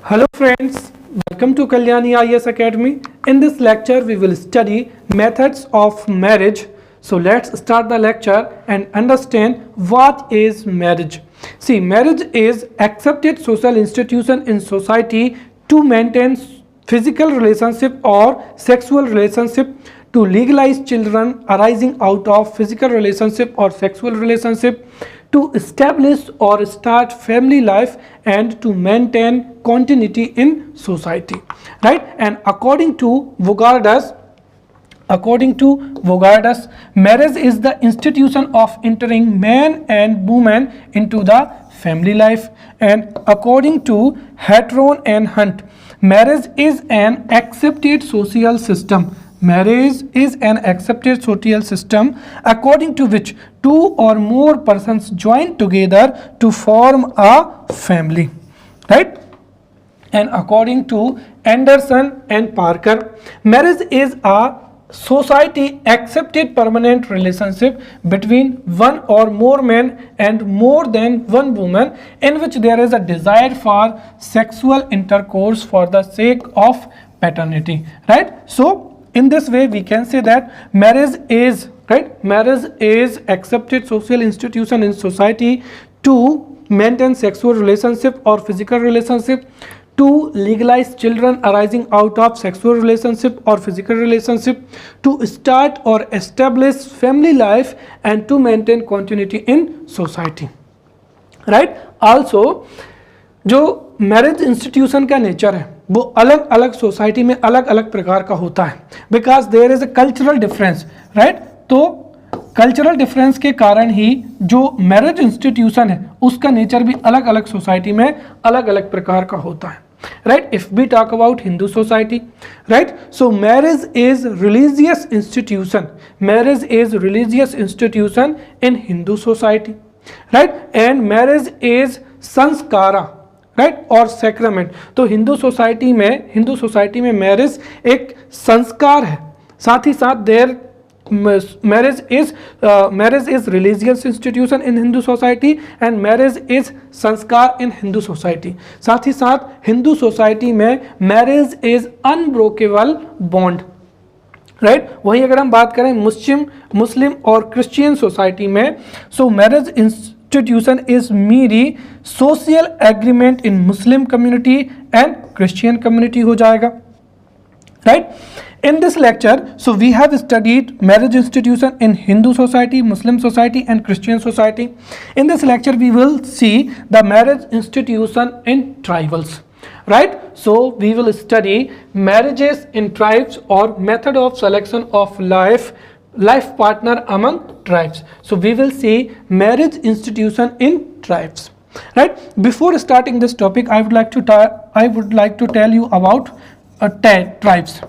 Hello friends, welcome to Kalyani IAS Academy. In this lecture we will study methods of marriage. So let's start the lecture and understand what is marriage. See, marriage is accepted social institution in society to maintain physical relationship or sexual relationship, to legalize children arising out of physical relationship or sexual relationship, to establish or start family life, and to maintain continuity in society, right? And according to Vogardus, marriage is the institution of entering man and woman into the family life. And according to Heteron and Hunt, marriage is an accepted social system. Marriage is an accepted social system according to which two or more persons join together to form a family, right? And according to Anderson and Parker, marriage is a society accepted permanent relationship between one or more men and more than one woman, in which there is a desire for sexual intercourse for the sake of paternity, right? So in this way we can say that marriage is accepted social institution in society to maintain sexual relationship or physical relationship, to legalize children arising out of sexual relationship or physical relationship, to start or establish family life, and to maintain continuity in society, right? Also जो marriage institution का nature है वो अलग अलग society में अलग अलग प्रकार का होता है, because there is a cultural difference, right? तो कल्चरल डिफरेंस के कारण ही जो मैरिज इंस्टीट्यूशन है उसका नेचर भी अलग अलग सोसाइटी में अलग अलग प्रकार का होता है, right? If we talk about Hindu society, right? So marriage is religious institution. Marriage is religious institution in Hindu society, right? And marriage is sanskara, right, और सेक्रेमेंट. तो हिंदू सोसाइटी में मैरिज एक संस्कार है, साथ ही साथ there marriage is religious institution in Hindu society and marriage is संस्कार इन हिंदू सोसाइटी. साथ ही साथ हिंदू सोसाइटी में मैरिज इज अनब्रोकेबल बॉन्ड, राइट? वहीं अगर हम बात करें मुस्लिम और क्रिश्चियन सोसाइटी में, सो marriage institution is mere social agreement in Muslim community and Christian community हो जाएगा, right? In this lecture, so we have studied marriage institution in Hindu society, Muslim society and Christian society. In this lecture we will see the marriage institution in tribals, right? So we will study marriages in tribes or method of selection of life partner among tribes. So we will see marriage institution in tribes, right? Before starting this topic, I would like to tell you about tribes,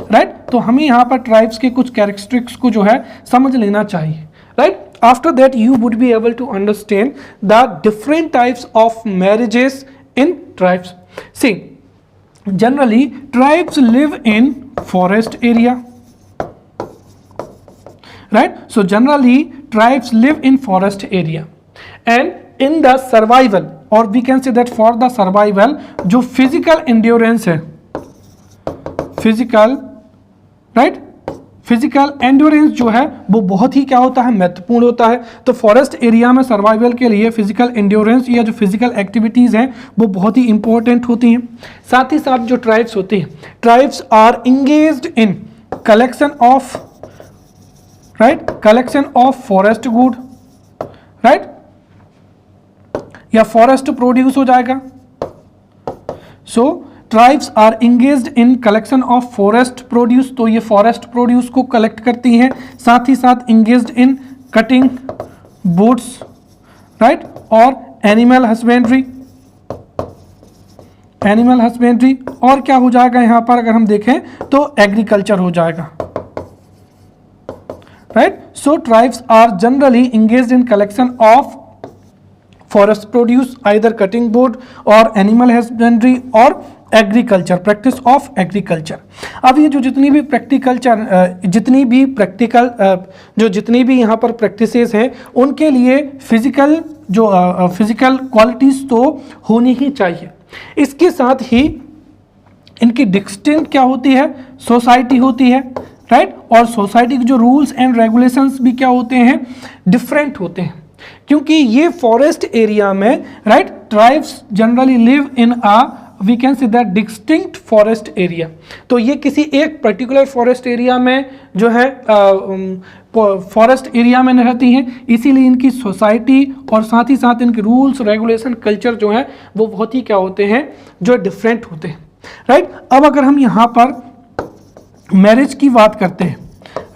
right? तो हमें यहाँ पर tribes के कुछ characteristics को जो है समझ लेना चाहिए, right? After that you would be able to understand the different types of marriages in tribes. See, generally tribes live in forest area, right? So generally tribes live in forest area, and in the survival, or we can say that for the survival, जो physical endurance है, physical endurance जो है वो बहुत ही क्या होता है, महत्वपूर्ण होता है. तो फॉरेस्ट एरिया में सर्वाइवल के लिए फिजिकल एंड्योरेंस या जो फिजिकल एक्टिविटीज़ हैं वो बहुत ही इंपॉर्टेंट होती हैं. साथ ही साथ जो ट्राइब्स होती हैं, tribes are engaged in collection of forest good, right, या फॉरेस्ट प्रोड्यूस हो जाएगा. So tribes are engaged in collection of forest produce, तो ये फॉरेस्ट प्रोड्यूस को कलेक्ट करती हैं. साथ ही साथ engaged in cutting woods, right, और एनिमल हस्बेंड्री, और क्या हो जाएगा यहाँ पर अगर हम देखें तो एग्रीकल्चर हो जाएगा, right? So tribes are generally engaged in collection of forest produce, either cutting wood or animal husbandry or agriculture, practice of agriculture. अब ये जो जितनी भी यहाँ पर प्रैक्टिसेस हैं उनके लिए फिजिकल क्वालिटीज़ तो होनी ही चाहिए, इसके साथ ही इनकी डिस्टिंक्ट क्या होती है, सोसाइटी होती है, राइट। और सोसाइटी के जो रूल्स एंड रेगुलेशंस भी क्या होते हैं, डिफरेंट होते हैं, क्योंकि ये फॉरेस्ट एरिया में, right, tribes generally live in a we can say that distinct forest area. तो ये किसी एक पर्टिकुलर फॉरेस्ट एरिया में जो है फॉरेस्ट एरिया में रहती हैं, इसीलिए इनकी सोसाइटी और साथ ही साथ इनके रूल्स रेगुलेशन कल्चर जो है वो बहुत ही क्या होते हैं, जो डिफरेंट होते हैं, राइट। अब अगर हम यहाँ पर मैरिज की बात करते हैं,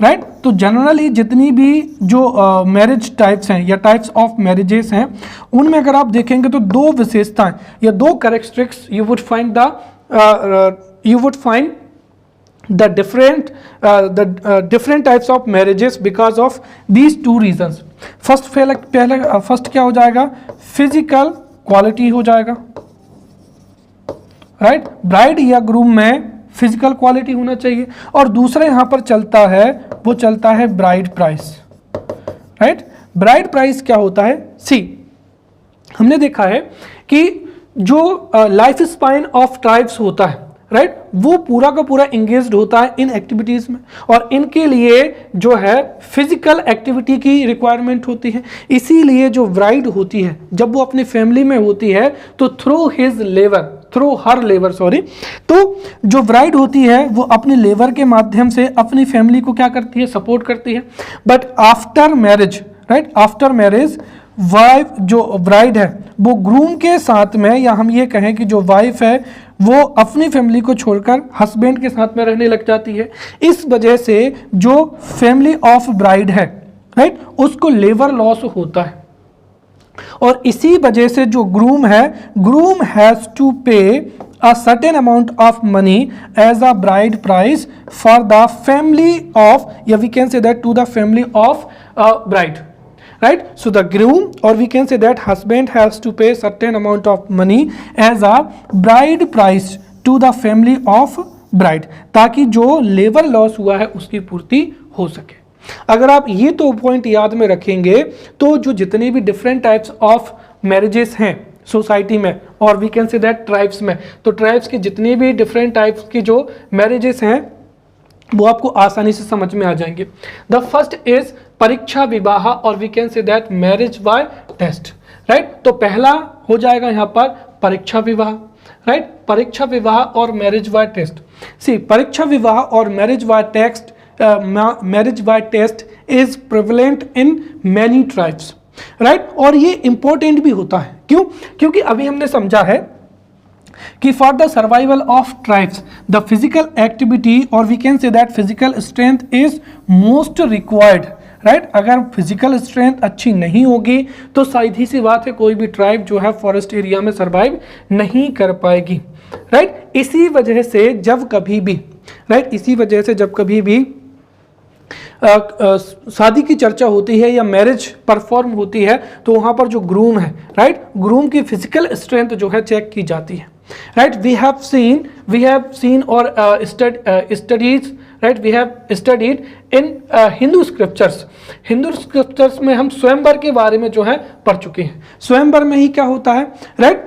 राइट, तो जनरली जितनी भी जो मैरिज टाइप्स हैं या टाइप्स ऑफ मैरिजेस हैं, उनमें अगर आप देखेंगे तो दो विशेषताएं या दो characteristics you would find the different types of marriages because of these two reasons. First क्या हो जाएगा, फिजिकल क्वालिटी हो जाएगा, राइट, ब्राइड या ग्रूम में फिजिकल क्वालिटी होना चाहिए। और दूसरा यहां पर चलता है, वो चलता है bride price, right. Bride price क्या होता है, सी हमने देखा है कि जो लाइफ स्पाइन ऑफ ट्राइब्स होता है, राइट, वो पूरा का पूरा एंगेज्ड होता है इन एक्टिविटीज में, और इनके लिए जो है फिजिकल एक्टिविटी की रिक्वायरमेंट होती है। इसीलिए जो ब्राइड होती है जब वो अपनी फैमिली में होती है तो थ्रू हर लेबर तो जो ब्राइड होती है वो अपने लेबर के माध्यम से अपनी फैमिली को क्या करती है, सपोर्ट करती है। But after marriage, right, after marriage wife जो ब्राइड है वो ग्रूम के साथ में, या हम ये कहें कि जो वाइफ है वो अपनी फैमिली को छोड़कर हस्बैंड के साथ में रहने लग जाती है। इस वजह से जो फैमिली ऑफ ब्राइड है, राइट, उसको लेबर लॉस होता है, और इसी वजह से जो ग्रूम है, ग्रूम हैज टू पे a certain amount of money as a bride price for the family of, yeah, we can say that to the family of bride, right. So the groom, or we can say that husband has to pay certain amount of money as a bride price to the family of bride, ताकि जो labour loss हुआ है उसकी पूर्ति हो सके। अगर आप ये तो पॉइंट याद में रखेंगे तो जो जितने भी डिफरेंट टाइप्स ऑफ मैरिजेस हैं सोसाइटी में, और we can say that tribes में, तो ट्राइब्स के जितने भी डिफरेंट टाइप्स की जो मैरिजेस हैं वो आपको आसानी से समझ में आ जाएंगे। द फर्स्ट इज परीक्षा विवाह, और we can say that marriage by test, right. तो पहला हो जाएगा यहाँ पर परीक्षा विवाह, राइट, परीक्षा विवाह और मैरिज बाय टेस्ट। सी, परीक्षा विवाह और marriage by test is prevalent in many tribes, right. और ये इंपॉर्टेंट भी होता है, क्यों? क्योंकि अभी हमने समझा है कि for the survival of tribes the physical activity, और we can say that physical strength is most required, right. अगर फिजिकल स्ट्रेंथ अच्छी नहीं होगी तो सीधी सी बात है कोई भी ट्राइब जो है फॉरेस्ट एरिया में सर्वाइव नहीं कर पाएगी, राइट। इसी वजह से जब कभी भी, राइट, इसी वजह से जब कभी भी शादी की चर्चा होती है या मैरिज परफॉर्म होती है तो वहां पर जो ग्रूम है, राइट, ग्रूम की फिजिकल स्ट्रेंथ जो है चेक की जाती है, राइट। वी हैव सीन और studies, right, we have studied in Hindu scriptures में हम स्वयंवर के बारे में जो है पढ़ चुके हैं। स्वयंवर में ही क्या होता है, right,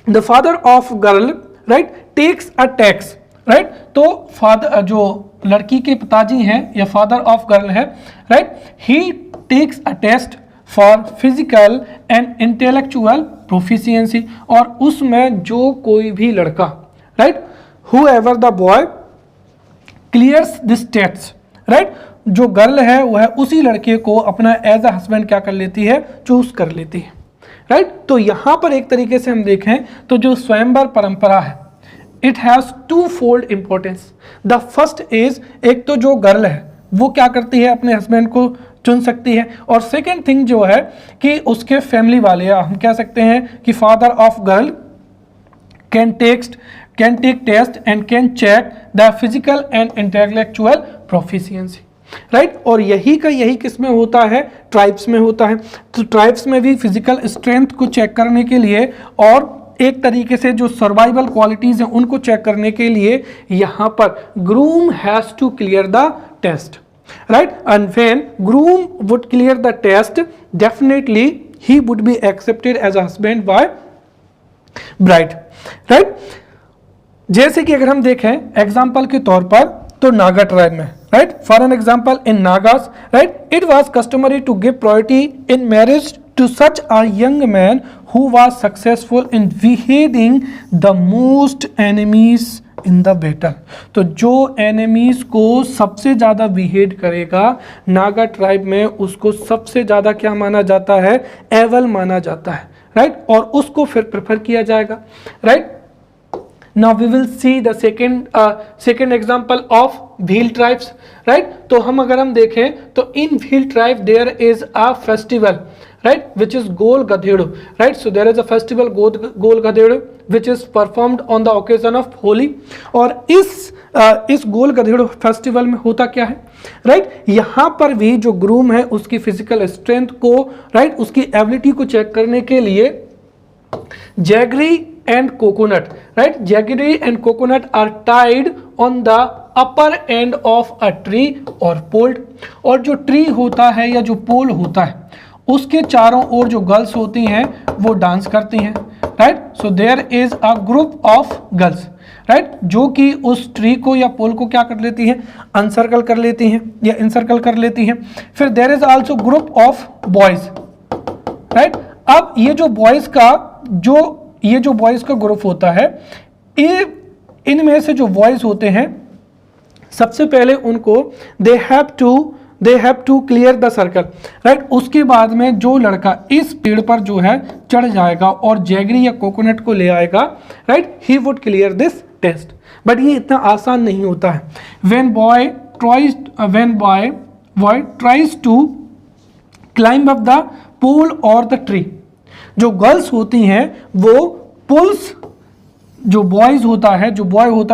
the father of girl, right, takes a tax, right. तो फादर जो लड़की के पिताजी हैं या फादर ऑफ गर्ल है, right, he takes a test for physical and intellectual proficiency, और उसमें जो कोई भी लड़का, right, whoever the boy clears this test, right, जो गर्ल है वह उसी लड़के को अपना एज अ हस्बैंड क्या कर लेती है, चूज कर लेती है, राइट। तो यहां पर एक तरीके से हम देखें तो जो स्वयंवर परंपरा है it has twofold importance. The first is, एक तो जो गर्ल है वो क्या करती है, अपने हस्बैंड को चुन सकती है, और सेकेंड थिंग जो है कि उसके फैमिली वाले, या हम कह सकते हैं कि father of girl can take test and can check the physical and intellectual proficiency, right. और यही किस में होता है, ट्राइब्स में होता है। तो ट्राइब्स में भी फिजिकल स्ट्रेंथ को चेक करने के लिए और एक तरीके से जो सर्वाइवल क्वालिटीज हैं उनको चेक करने के लिए यहाँ पर groom has to clear the test, right? And when groom would clear the test, definitely he would be accepted as a husband by bride, right. जैसे कि अगर हम देखें एग्जाम्पल के तौर पर तो नागा ट्राइब में, right, for an example in Nagas, right, it was customary to give priority in marriage to such a young man who was successful in beheading the most enemies in the battle। तो जो enemies को सबसे ज़्यादा behead करेगा Naga tribe में, उसको सबसे ज़्यादा क्या माना जाता है, एवल माना जाता है, राइट, और उसको फिर प्रेफर किया जाएगा, right. Now we will see the second example of Bhil tribes, right? तो अगर हम देखें तो in Bhil tribe there is a festival, right, which is Gol Gadhedu, right? So there is a festival Gol Gadhedu which is performed on the occasion of Holi। और इस गोल गधेड़ू festival में होता क्या है, राइट, यहाँ पर भी जो ग्रूम है उसकी फिजिकल स्ट्रेंथ को, राइट, उसकी एबिलिटी को चेक करने के लिए jaggery and coconut, right, jaggery and coconut are tied on the upper end of a tree or pole। और जो ट्री होता है या जो पोल होता है उसके चारों ओर जो गर्ल्स होती हैं वो डांस करती हैं, right. So there is a group of girls, right, जो कि उस ट्री को या पोल को क्या कर लेती हैं, अनसर्कल कर लेती हैं या इनसर्कल कर लेती हैं। फिर there is also group of boys, right. अब ये जो बॉयज का ग्रुप होता है, इनमें से जो बॉयज होते हैं सबसे पहले उनको they have to clear the circle, right. उसके बाद में जो लड़का इस पेड़ पर जो है चढ़ जाएगा और जैगरी या कोकोनट को ले आएगा, right, he would clear this test. But ये इतना आसान नहीं होता है। When boy tries to climb up the pole और द ट्री, जो गर्ल्स होती हैं वो पुल्स, जो बॉय होता है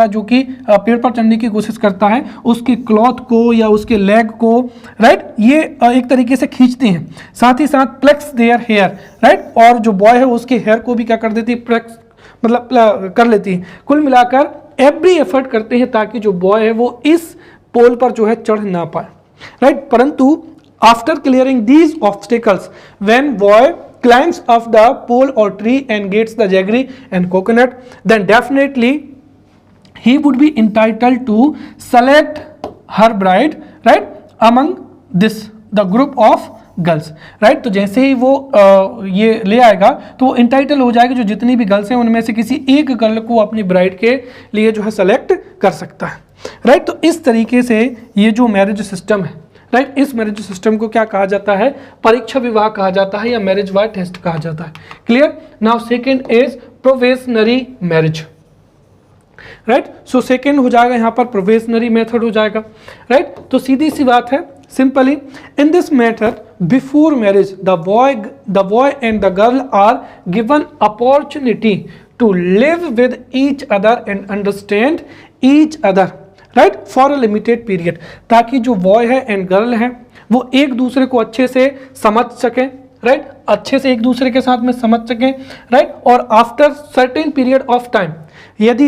जो कि पेड़ पर चढ़ने की कोशिश करता है, उसकी क्लॉथ को या उसके लेग को, राइट, ये एक तरीके से खींचती हैं। साथ ही साथ प्लेक्स देयर हेयर, राइट, और जो बॉय है उसके हेयर को भी क्या कर देती है, प्लेक्स मतलब कर लेती है। कुल मिलाकर एवरी एफर्ट करते हैं ताकि जो बॉय है वो इस पोल पर जो है चढ़ ना पाए, राइट। परंतु after clearing these obstacles, when boy climbs up the pole or tree and gets the jaggery and coconut, then definitely he would be entitled to select her bride, right, among the group of girls, right. तो जैसे ही वो ये ले आएगा तो वो entitle हो जाएगा, जो जितनी भी गर्ल्स हैं उनमें से किसी एक गर्ल को अपनी ब्राइड के लिए जो है सेलेक्ट कर सकता है, राइट। तो इस तरीके से ये जो मैरिज सिस्टम है, राइट, इस मैरिज सिस्टम को क्या कहा जाता है, परीक्षा विवाह कहा जाता है या मैरिज वार टेस्ट कहा जाता है। Clear. Now second is probationary marriage, right. So second हो जाएगा यहाँ पर प्रोवेशनरी मेथड हो जाएगा, राइट। तो सीधी सी बात है, simply in this method before marriage the boy and the girl are given opportunity to live with each other and understand each other, right, for a limited period, ताकि जो boy है and girl है वो एक दूसरे को अच्छे से समझ सकें, राइट, अच्छे से एक दूसरे के साथ में समझ सकें, राइट। और after certain period of time, यदि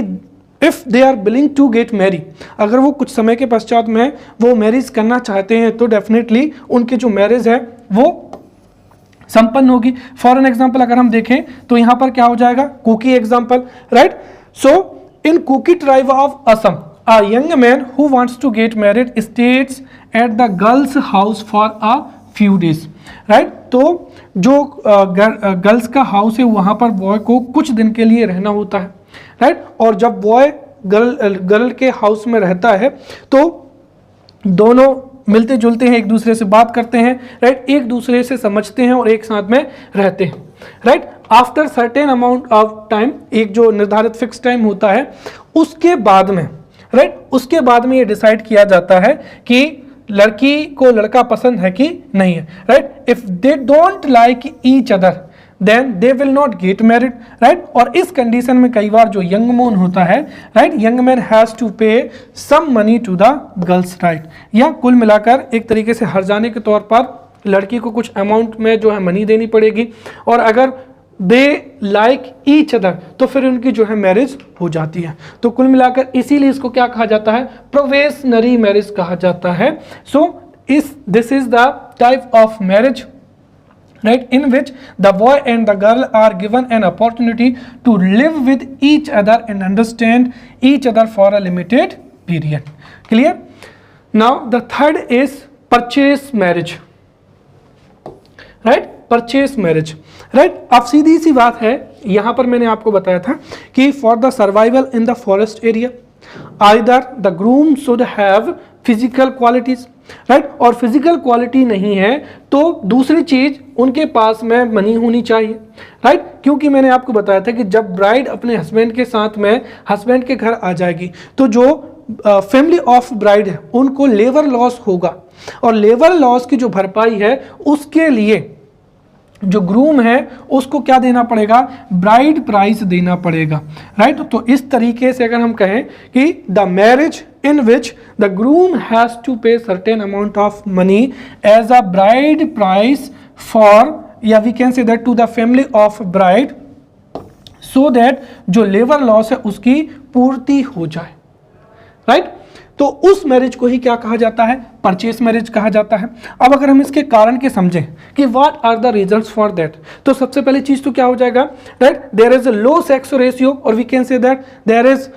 if they are willing to get marry, अगर वो कुछ समय के पश्चात में वो मैरिज करना चाहते हैं तो डेफिनेटली उनकी जो मैरिज है वो संपन्न होगी। फॉर एन एग्जाम्पल अगर हम देखें तो यहाँ पर क्या हो जाएगा, Kuki example, right. So in Kuki tribe of Assam, a young man who wants to get married stays at the girl's house for a few days, right। तो जो गर्ल्स का हाउस है वहाँ पर बॉय को कुछ दिन के लिए रहना होता है, राइट। और जब बॉय गर्ल के हाउस में रहता है तो दोनों मिलते जुलते हैं, एक दूसरे से बात करते हैं, राइट, एक दूसरे से समझते हैं और एक साथ में रहते हैं, right. After certain amount of time, एक जो निर्धारित फिक्स टाइम होता है, उसके बाद में, राइट, उसके बाद में ये डिसाइड किया जाता है कि लड़की को लड़का पसंद है कि नहीं है, right. If they don't like each other then they will not get married, right. और इस कंडीशन में कई बार जो यंग मैन होता है, right, young man has to pay some money to the girls, right, या कुल मिलाकर एक तरीके से हर जाने के तौर पर लड़की को कुछ अमाउंट में जो है मनी देनी पड़ेगी, और अगर दे लाइक ईच अदर तो फिर उनकी जो है मैरिज हो जाती है। तो कुल मिलाकर इसीलिए इसको क्या कहा जाता है, प्रोवेशनरी मैरिज कहा जाता है। So this is the type of marriage, right, in which the boy and the girl are given an opportunity to live with each other and understand each other for a limited period. Clear? Now the third is purchase marriage, right, purchase marriage, right. अब सीधी सी बात है, यहां पर मैंने आपको बताया था कि for the survival in the forest area either the groom should have physical qualities, right, और फिजिकल क्वालिटी नहीं है तो दूसरी चीज उनके पास में मनी होनी चाहिए, राइट, क्योंकि मैंने आपको बताया था कि जब ब्राइड अपने हस्बैंड के साथ में हस्बैंड के घर आ जाएगी तो जो फैमिली ऑफ ब्राइड है उनको लेबर लॉस होगा, और लेबर लॉस की जो भरपाई है उसके लिए जो ग्रूम है उसको क्या देना पड़ेगा, ब्राइड प्राइस देना पड़ेगा, राइट। तो इस तरीके से अगर हम कहें कि the marriage in which the groom has to pay certain amount of money as a bride price for, या we can say that to the family of bride, so that जो लेबर लॉस है उसकी पूर्ति हो जाए, right. तो उस marriage को ही क्या कहा जाता है, परचेस मैरिज कहा जाता है। अब अगर हम इसके कारण के समझें कि what are the reasons for that, तो सबसे पहली चीज तो क्या हो जाएगा, right, there is a low sex ratio, और we can say that there is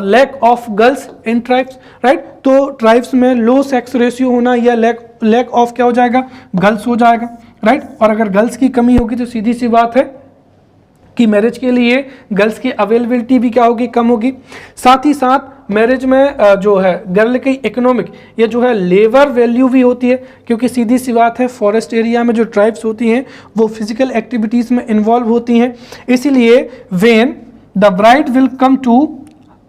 lack of girls in tribes, right. तो ट्राइब्स में लो सेक्स रेशियो होना या लैक ऑफ क्या हो जाएगा, गर्ल्स हो जाएगा, राइट। और अगर गर्ल्स की कमी होगी तो सीधी सी बात है कि मैरिज के लिए गर्ल्स की अवेलेबिलिटी भी क्या होगी, कम होगी। साथ ही साथ मैरिज में जो है गर्ल की इकोनॉमिक, ये जो है लेबर वैल्यू भी होती है, क्योंकि सीधी सी बात है फॉरेस्ट एरिया में जो ट्राइब्स होती हैं वो फिजिकल एक्टिविटीज़ में इन्वॉल्व होती हैं, इसीलिए when the bride will come to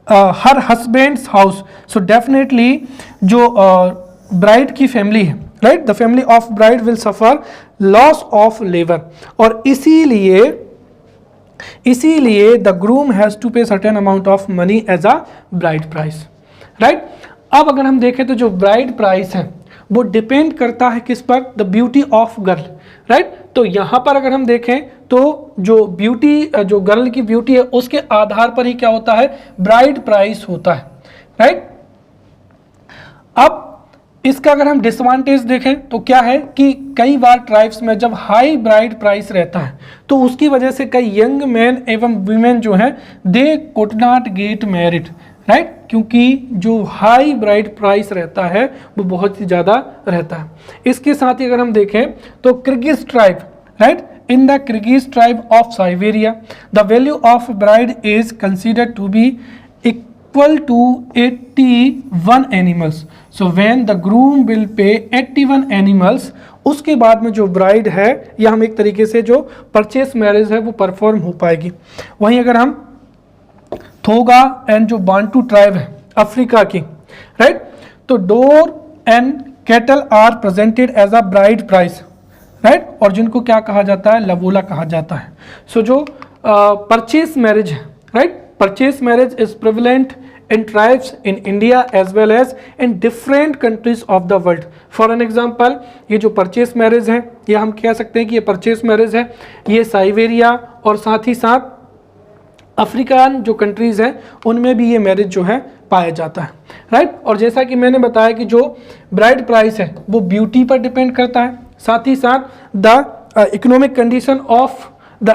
her husband's house, so definitely जो ब्राइड की फैमिली है, right, the family of bride will suffer loss of labour, और इसीलिए the groom has to pay certain amount of money as a bride price, right. अब अगर हम देखें तो जो ब्राइड प्राइस है वो डिपेंड करता है किस पर, the beauty of girl, right. तो यहाँ पर अगर हम देखें तो जो ब्यूटी, जो गर्ल की ब्यूटी है उसके आधार पर ही क्या होता है, ब्राइड प्राइस होता है, राइट। अब इसका अगर हम डिसएडवांटेज देखें तो क्या है कि कई बार ट्राइब्स में जब हाई ब्राइड प्राइस रहता है तो उसकी वजह से कई यंग मैन एवं वीमेन जो हैं they could not get married, right, क्योंकि जो हाई ब्राइड प्राइस रहता है वो बहुत ही ज़्यादा रहता है। इसके साथ ही अगर हम देखें तो Kirghiz tribe, right, in the Kirghiz tribe of Siberia the value of bride is considered to be equal to 81 animals. So when the groom will pay 81 animals, उसके बाद में जो ब्राइड है या हम एक तरीके से जो परचेस मैरिज है वो परफॉर्म हो पाएगी। वहीं अगर हम थोगा एंड जो बांटू ट्राइब है अफ्रीका की, राइट, तो door and cattle are presented as a bride price, right, और जिनको क्या कहा जाता है, लबोला कहा जाता है। सो जो परचेस मैरिज है, right, purchase marriage is prevalent in tribes in India as well as in different countries of the world. For an example, ये जो purchase marriage है ये हम कह सकते हैं कि ये purchase marriage है, ये साइबेरिया और साथ ही साथ अफ्रीकन जो कंट्रीज़ हैं उनमें भी ये मैरिज जो है पाया जाता है, राइट। और जैसा कि मैंने बताया कि जो ब्राइड प्राइस है वो ब्यूटी पर डिपेंड करता है, साथ ही साथ the economic condition of the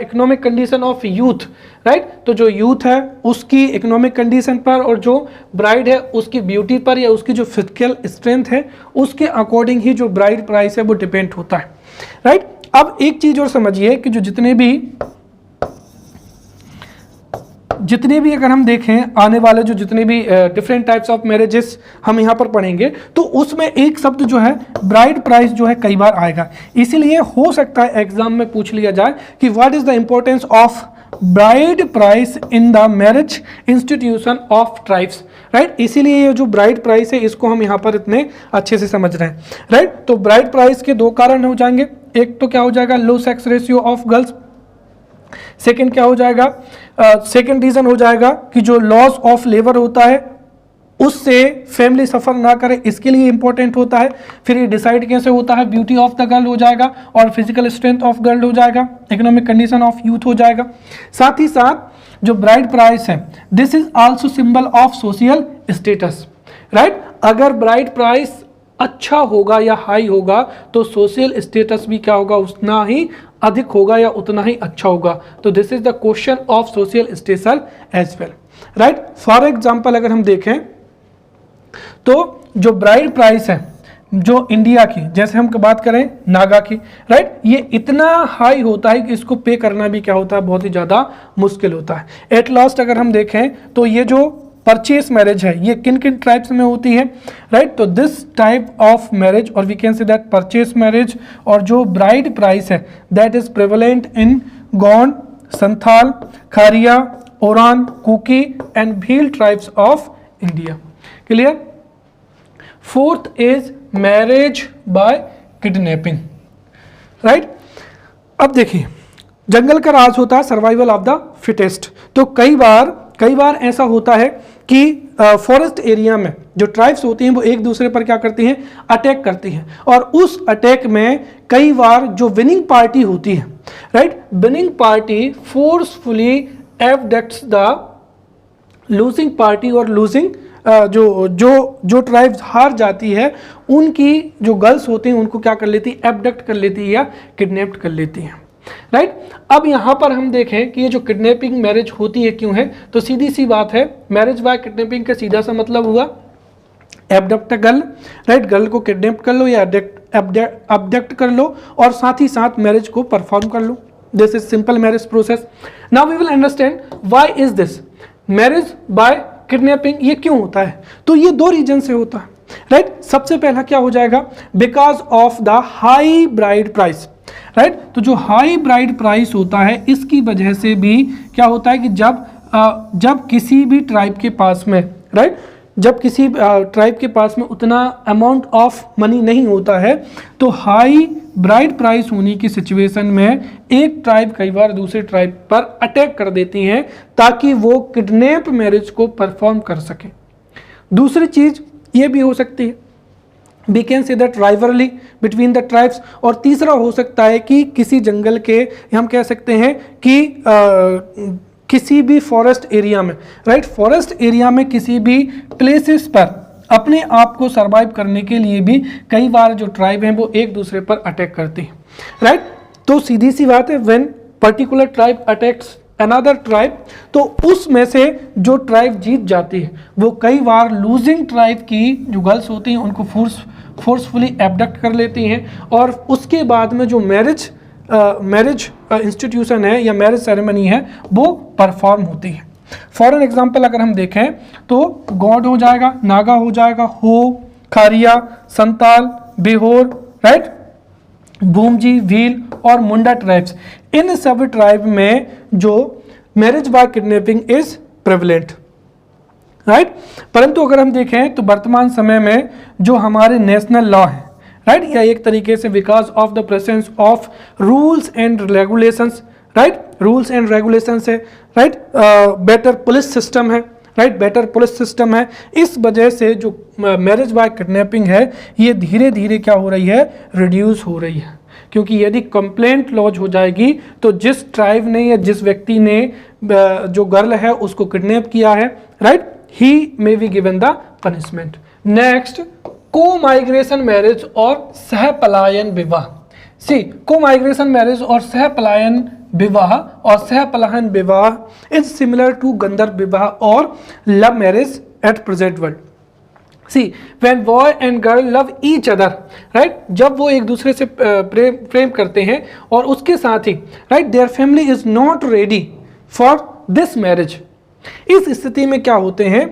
economic condition of youth, right. तो जो यूथ है उसकी इकोनॉमिक कंडीशन पर और जो ब्राइड है उसकी ब्यूटी पर या उसकी जो फिजिकल स्ट्रेंथ है उसके अकॉर्डिंग ही जो ब्राइड प्राइस है वो डिपेंड होता है, राइट। अब एक चीज़ और समझिए कि जो जितने भी अगर हम देखें आने वाले जो जितने भी डिफरेंट टाइप्स ऑफ मैरिजेस हम यहाँ पर पढ़ेंगे तो उसमें एक शब्द जो है ब्राइड प्राइस जो है कई बार आएगा, इसीलिए हो सकता है एग्जाम में पूछ लिया जाए कि what is the importance of bride price in the marriage institution of tribes, right. इसीलिए ये जो ब्राइड प्राइस है इसको हम यहाँ पर इतने अच्छे से समझ रहे हैं, राइट। तो ब्राइड प्राइस के दो कारण हो जाएंगे, एक तो क्या हो जाएगा, low sex ratio of girls, second क्या हो जाएगा, सेकेंड रीजन हो जाएगा कि जो लॉस ऑफ लेबर होता है उससे फैमिली सफ़र ना करे, इसके लिए इंपॉर्टेंट होता है। फिर ये डिसाइड कैसे होता है, ब्यूटी ऑफ द गर्ल हो जाएगा और फिजिकल स्ट्रेंथ ऑफ गर्ल हो जाएगा, इकोनॉमिक कंडीशन ऑफ यूथ हो जाएगा। साथ ही साथ जो ब्राइड प्राइस है this is also symbol of social status, right. अगर ब्राइड प्राइस अच्छा होगा या हाई होगा तो सोशल स्टेटस भी क्या होगा, उतना ही अधिक होगा या उतना ही अच्छा होगा। तो this is the question of social status as well, right. For example अगर हम देखें तो जो ब्राइड प्राइस है जो इंडिया की, जैसे हम बात करें नागा की, राइट, ये इतना हाई होता है कि इसको पे करना भी क्या होता है, बहुत ही ज़्यादा मुश्किल होता है। एट लास्ट अगर हम देखें तो ये जो परचेस मैरिज है ये किन किन ट्राइब्स में होती है, राइट। तो दिस टाइप ऑफ मैरिज और we can say that purchase marriage और जो ब्राइड प्राइस है that is prevalent in Gond, Santhal, Kharia, Oraon, Kuki and Bhil tribes of India. Clear. Fourth is marriage by kidnapping, right. अब देखिए जंगल का राज होता है सर्वाइवल ऑफ द फिटेस्ट। तो कई बार ऐसा होता है कि फॉरेस्ट एरिया में जो ट्राइब्स होती हैं वो एक दूसरे पर क्या करती हैं, अटैक करती हैं, और उस अटैक में कई बार जो विनिंग पार्टी होती है, right, winning party forcefully abducts the losing party और लूजिंग जो ट्राइब्स हार जाती है उनकी जो गर्ल्स होती हैं उनको क्या कर लेती है, एब्डक्ट कर लेती है या किडनैप्ड कर लेती हैं, राइट। अब यहाँ पर हम देखें कि ये जो किडनैपिंग मैरिज होती है क्यों है, तो सीधी सी बात है, मैरिज बाय किडनैपिंग का सीधा सा मतलब हुआ एब्डक्ट गर्ल, राइट, गर्ल को किडनैप कर लो या अब्डक्ट कर लो और साथ ही साथ मैरिज को परफॉर्म कर लो। This is simple marriage process. Now we will understand why is this marriage by kidnapping, ये क्यों होता है। तो ये दो रीजन से होता है, राइट। सबसे पहला क्या हो जाएगा, because of the high bride price, right. तो जो हाई ब्राइड प्राइस होता है इसकी वजह से भी क्या होता है कि जब किसी भी ट्राइब के पास में, राइट, जब किसी ट्राइब के पास में उतना अमाउंट ऑफ मनी नहीं होता है तो हाई ब्राइड प्राइस होने की सिचुएशन में एक ट्राइब कई बार दूसरे ट्राइब पर अटैक कर देती हैं ताकि वो किडनैप मैरिज को परफॉर्म कर सके। दूसरी चीज ये भी हो सकती है, we can say that rivalry between the tribes, और तीसरा हो सकता है कि किसी जंगल के, हम कह सकते हैं कि किसी भी फॉरेस्ट एरिया में, राइट, फॉरेस्ट एरिया में किसी भी प्लेसेस पर अपने आप को सरवाइव करने के लिए भी कई बार जो ट्राइब हैं वो एक दूसरे पर अटैक करती हैं, राइट। तो सीधी सी बात है, when particular tribe attacks another tribe, तो उसमें से जो ट्राइब जीत जाती है वो कई बार लूजिंग ट्राइब की जो गर्ल्स होती हैं उनको फोर्सफुली एब्डक्ट कर लेती हैं और उसके बाद में जो मैरिज इंस्टीट्यूशन है या मैरिज सेरेमनी है वो परफॉर्म होती है। फॉर एन एग्जाम्पल अगर हम देखें तो गौड हो जाएगा, नागा हो जाएगा, हो, खारिया, संताल, बिहोर, राइट, भूमजी, भील और मुंडा ट्राइब्स, इन सब ट्राइब में जो marriage by kidnapping is prevalent, right. परंतु अगर हम देखें तो वर्तमान समय में जो हमारे नेशनल लॉ है, राइट, या एक तरीके से because of the presence of rules and regulations, right, rules and regulations है, राइट, बेटर पुलिस सिस्टम है, राइट, बेटर पुलिस सिस्टम है, इस वजह से जो मैरिज बाय किडनैपिंग है ये धीरे धीरे क्या हो रही है, रिड्यूस हो रही है। क्योंकि यदि कंप्लेंट लॉन्च हो जाएगी तो जिस ट्राइब ने या जिस व्यक्ति ने जो गर्ल है उसको किडनैप किया है, right, he may be given the punishment. Next, को माइग्रेशन मैरिज और सह पलायन विवाह। सी, को माइग्रेशन मैरिज और सह पलायन विवाह इज सिमिलर टू गंधर्व विवाह और love marriage at present world. See, when boy and girl love each other, right, जब वो एक दूसरे से प्रेम करते हैं और उसके साथ ही, right, their family is not ready for this marriage, इस स्थिति में क्या होते हैं,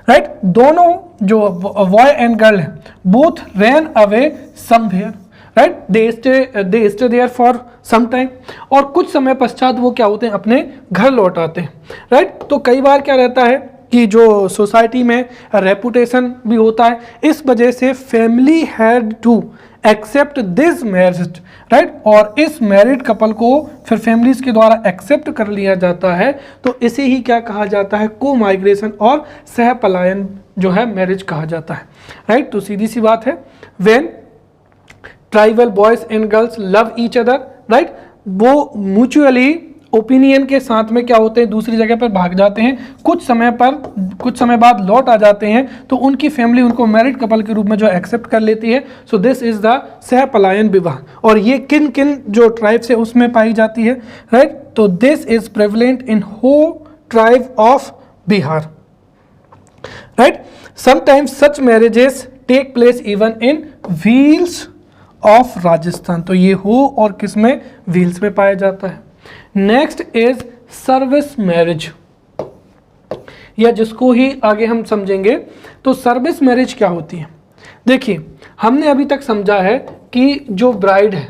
राइट, दोनों जो बॉय एंड गर्ल है both ran away somewhere, right, they stay there for some time, और कुछ समय पश्चात वो क्या होते हैं, अपने घर लौट आते हैं, राइट। तो कई बार क्या रहता है कि जो सोसाइटी में रेपुटेशन भी होता है, इस वजह से family had to accept this marriage, right, और इस मैरिड कपल को फिर फैमिलीज के द्वारा एक्सेप्ट कर लिया जाता है। तो इसे ही क्या कहा जाता है, को माइग्रेशन और सह पलायन जो है मैरिज कहा जाता है, राइट। तो सीधी सी बात है, when tribal boys and girls love each other, right, वो म्यूचुअली ओपिनियन के साथ में क्या होते हैं, दूसरी जगह पर भाग जाते हैं, कुछ समय बाद लौट आ जाते हैं, तो उनकी फैमिली उनको मैरिड कपल के रूप में जो एक्सेप्ट कर लेती है। सो दिस इज द सह पलायन विवाह। और ये किन किन जो ट्राइब से उसमें पाई जाती है, राइट। तो this is prevalent in Ho tribe of Bihar, right. Sometimes such marriages take place even in Bhils of Rajasthan. तो ये हो और किस में, व्हील्स में पाया जाता है। नेक्स्ट इज सर्विस मैरिज, या जिसको ही आगे हम समझेंगे। तो सर्विस मैरिज क्या होती है? देखिए, हमने अभी तक समझा है कि जो ब्राइड है,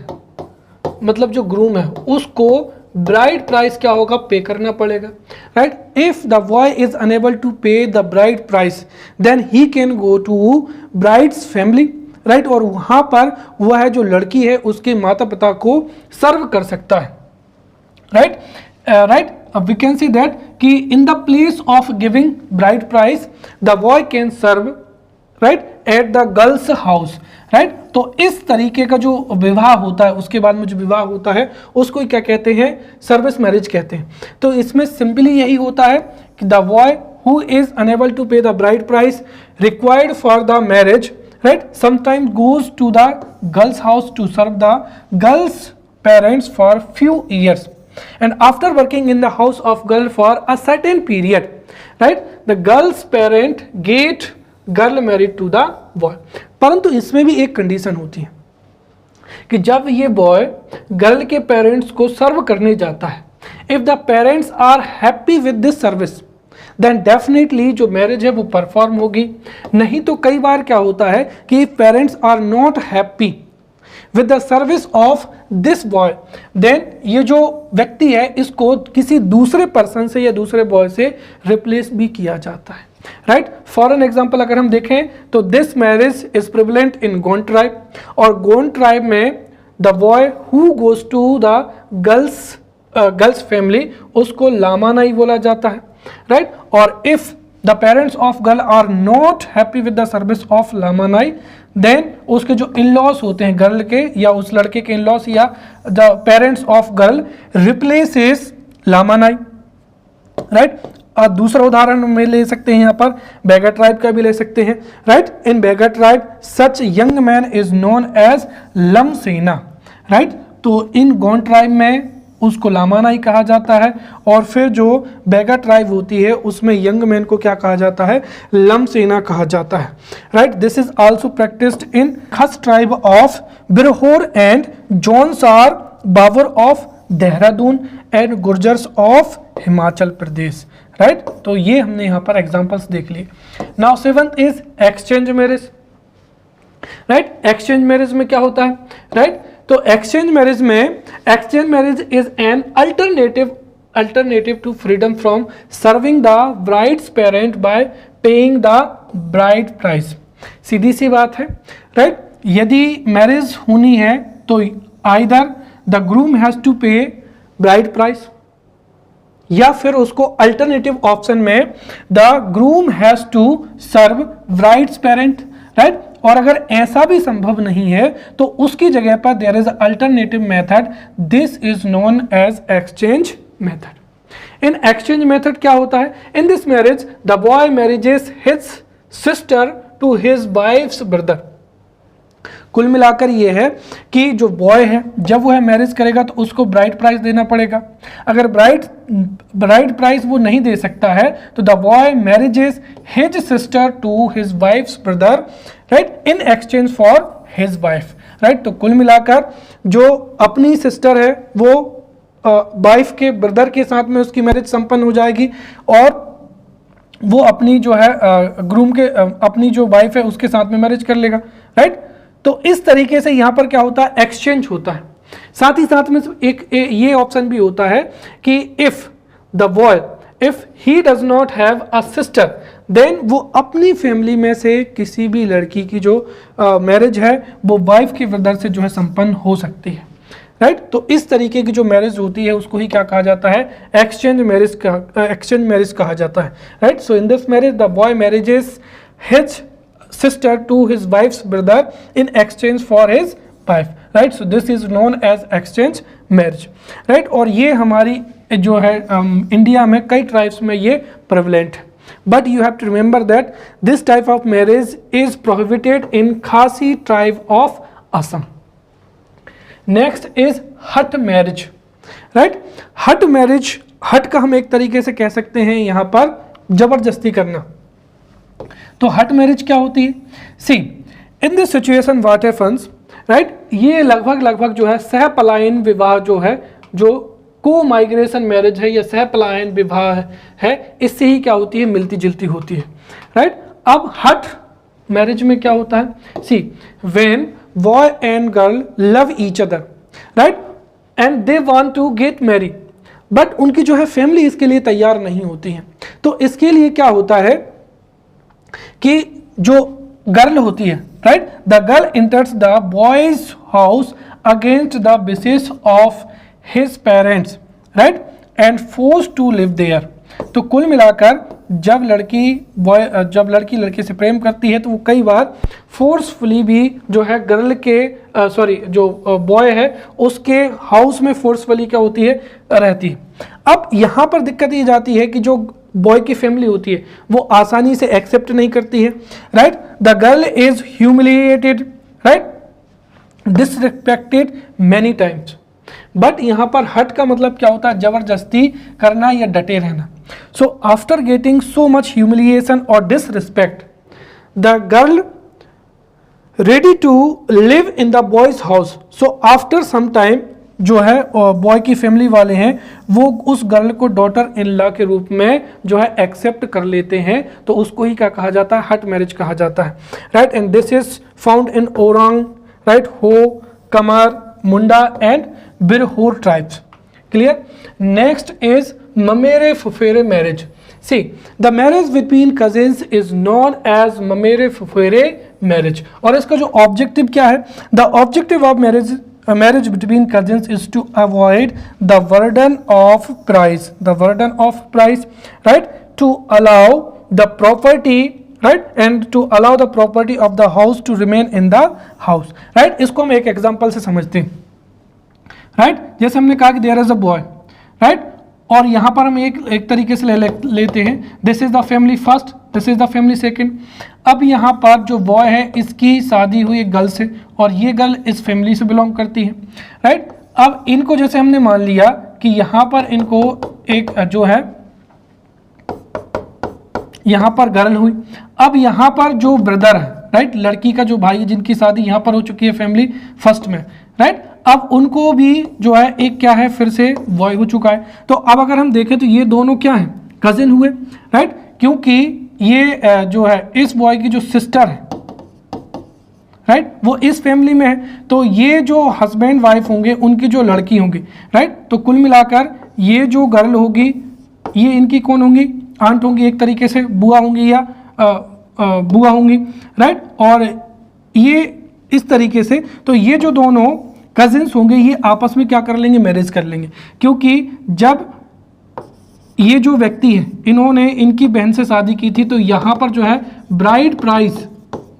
मतलब जो ग्रूम है, उसको ब्राइड प्राइस क्या होगा, पे करना पड़ेगा, right. If the boy is unable to pay the bride price then he can go to bride's family, right. और वहां पर वह जो लड़की है उसके माता पिता को सर्व कर सकता है, right. Right, we can see that कि in the place of giving bride price the boy can serve, right, at the girl's house, right. तो इस तरीके का जो विवाह होता है, उसके बाद में जो विवाह होता है उसको क्या कहते हैं, सर्विस मैरिज कहते हैं। तो इसमें सिंपली यही होता है कि the boy who is unable to pay the bride price required for the marriage, right, sometimes goes to the girl's house to serve the girl's parents for few years, and after working in the house of girl for a certain period, right, the girl's parent get girl married to the boy। परंतु इसमें भी एक condition होती है कि जब ये boy girl के पेरेंट्स को सर्व करने जाता है, if the parents are happy with this service then definitely जो मैरिज है वो परफॉर्म होगी। नहीं तो कई बार क्या होता है कि parents are not happy with the service of this boy, then ये जो व्यक्ति है इसको किसी दूसरे पर्सन से या दूसरे बॉय से रिप्लेस भी किया जाता है, राइट। फॉर एन एग्जाम्पल अगर हम देखें तो this marriage is prevalent in Gond tribe, और गोंड ट्राइब में the boy who goes to the girl's family उसको लामानाई बोला जाता है, राइट। और if the parents of girl are not happy with the service of लामानाई देन उसके जो इन लॉस होते हैं गर्ल के या उस लड़के के इन लॉस या the parents of girl replaces लामानाई, राइट। दूसरा उदाहरण में ले सकते हैं यहाँ पर बेगा ट्राइब का भी ले सकते हैं, right. In Baiga tribe such young man is known as लमसेना, राइट। तो इन गोंड ट्राइब में उसको लामानाई कहा जाता है, और फिर जो बेगा ट्राइब होती है उसमें यंग मैन को क्या कहा जाता है, लमसेना कहा जाता है, right. This is also practised in Khas tribe of Birhor and Jaunsar Bawar of Dehradun and Gurjars of Himachal Pradesh, right. तो ये हमने यहाँ पर एग्जाम्पल्स देख लिए। Now seventh is exchange marriage, right. Exchange marriage में क्या होता है, राइट। तो exchange marriage is an alternative to freedom from serving the bride's parent by paying the bride price. सीधी सी बात है, राइट। यदि मैरिज होनी है तो either the groom has to pay bride price, या फिर उसको अल्टरनेटिव ऑप्शन में the groom has to serve bride's parent, right. और अगर ऐसा भी संभव नहीं है तो उसकी जगह पर there is alternative method, this is known as exchange method. In exchange method क्या होता है, in this marriage the boy marries his sister to his wife's brother. कुल मिलाकर ये है कि जो बॉय है जब वह मैरिज करेगा तो उसको ब्राइड प्राइस देना पड़ेगा। अगर ब्राइड प्राइस वो नहीं दे सकता है तो the boy marries his sister to his wife's brother, right, in exchange for his wife, right. तो कुल मिलाकर जो अपनी सिस्टर है वो वाइफ के ब्रदर के साथ में उसकी मैरिज संपन्न हो जाएगी, और वो अपनी जो है ग्रूम के अपनी जो वाइफ है उसके साथ में मैरिज कर लेगा, राइट। तो इस तरीके से यहाँ पर क्या होता है, एक्सचेंज होता है। साथ ही साथ में एक ये ऑप्शन भी होता है कि if the boy if he does not have a sister then वो अपनी फैमिली में से किसी भी लड़की की जो मैरिज है वो वाइफ के ब्रदर से जो है संपन्न हो सकती है, राइट। तो इस तरीके की जो मैरिज होती है उसको ही क्या कहा जाता है, एक्सचेंज मैरिज कहा जाता है, right. So in this marriage the boy marries his sister to his wife's brother in exchange for his wife, right. So this is known as exchange marriage, right. और ये हमारी जो है इंडिया में कई ट्राइब्स में ये प्रेवलेंट है। But you have to remember that this type of marriage is prohibited in Khasi tribe of Assam. Next is hut marriage, right. Hut marriage, hut का हम एक तरीके से कह सकते हैं यहाँ पर जबरदस्ती करना। तो हट मैरिज क्या होती है? See in this situation what happens, right, ये लगभग जो है सह पलायन विवाह जो है, जो को माइग्रेशन मैरिज है या सह पलायन विवाह है, इससे ही क्या होती है, मिलती जुलती होती है, राइट। अब हट मैरिज में क्या होता है? See when boy and girl love each other, right, and they want to get married, but उनकी जो है फैमिली इसके लिए तैयार नहीं होती है। तो इसके लिए क्या होता है कि जो गर्ल होती है, right, the girl enters the boy's house against the wishes of his parents, right, and force to live there. तो कुल मिलाकर जब लड़की लड़के से प्रेम करती है तो वो कई बार फोर्सफुली भी जो है गर्ल के जो बॉय है उसके हाउस में फोर्सफुली क्या होती है, रहती है। अब यहाँ पर दिक्कत ये जाती है कि जो बॉय की फैमिली होती है वो आसानी से एक्सेप्ट नहीं करती है, right. The girl is humiliated, right, disrespected many times. But यहाँ पर हट का मतलब क्या होता है? जबरदस्ती करना या डटे रहना। So after getting so much humiliation और disrespect, the girl ready to live in the boy's house. So after some time जो है बॉय की फैमिली वाले हैं वो उस गर्ल को डॉटर इन लॉ के रूप में जो है एक्सेप्ट कर लेते हैं, तो उसको ही क्या कहा जाता है? हट मैरिज कहा जाता है, right. And this is found in Oraon, right, Ho, Kamar, Munda and Birhor tribes. Clear? Next is ममेरे फुफेरे marriage. See the marriage between cousins is known as ममेरे फुफेरे मैरिज। और इसका जो ऑब्जेक्टिव क्या है? The objective of marriage between cousins is to avoid the burden of price, right, to allow the property, right, and to allow the property of the house to remain in the house, right। इसको हम एक example से समझते हैं, right। जैसे हमने कहा कि there is a boy, right, और यहाँ पर हम एक तरीके से लेते हैं, this is the family first, this is the family second. अब यहाँ पर जो बॉय है इसकी शादी हुई एक गर्ल से और ये गर्ल इस फैमिली से बिलोंग करती है, राइट। अब इनको जैसे हमने मान लिया कि यहाँ पर इनको एक जो है यहाँ पर गर्ल हुई, अब यहाँ पर जो ब्रदर है, राइट, लड़की का जो भाई है जिनकी शादी यहाँ पर हो चुकी है फैमिली फर्स्ट में, राइट, अब उनको भी जो है एक क्या है, फिर से बॉय हो चुका है। तो अब अगर हम देखें तो ये दोनों क्या हैं? कजिन हुए, राइट, क्योंकि ये जो है इस बॉय की जो सिस्टर है, राइट, वो इस फैमिली में है, तो ये जो हस्बैंड वाइफ होंगे उनकी जो लड़की होंगी, राइट, तो कुल मिलाकर ये जो गर्ल होगी ये इनकी कौन होंगी? आंट होंगी, एक तरीके से बुआ होंगी या बुआ होंगी, राइट। और ये इस तरीके से, तो ये जो दोनों कजिन्स होंगे ये आपस में क्या कर लेंगे? मैरिज कर लेंगे, क्योंकि जब ये जो व्यक्ति है इन्होंने इनकी बहन से शादी की थी तो यहाँ पर जो है ब्राइड प्राइस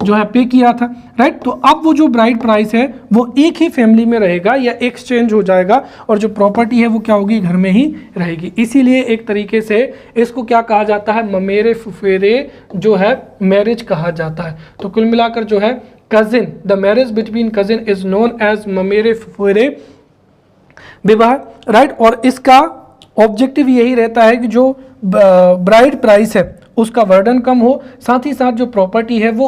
जो है पे किया था, राइट। तो अब वो जो ब्राइड प्राइस है वो एक ही फैमिली में रहेगा या एक्सचेंज हो जाएगा और जो प्रॉपर्टी है वो क्या होगी? घर में ही रहेगी। इसीलिए एक तरीके से इसको क्या कहा जाता है? ममेरे फुफेरे जो है मैरिज कहा जाता है। तो कुल मिलाकर जो है cousin, the marriage between cousin is known as ममेरे फुफेरे विवाह, राइट। और इसका ऑब्जेक्टिव यही रहता है कि जो ब्राइड प्राइस है उसका वर्डन कम हो, साथ ही साथ जो प्रॉपर्टी है वो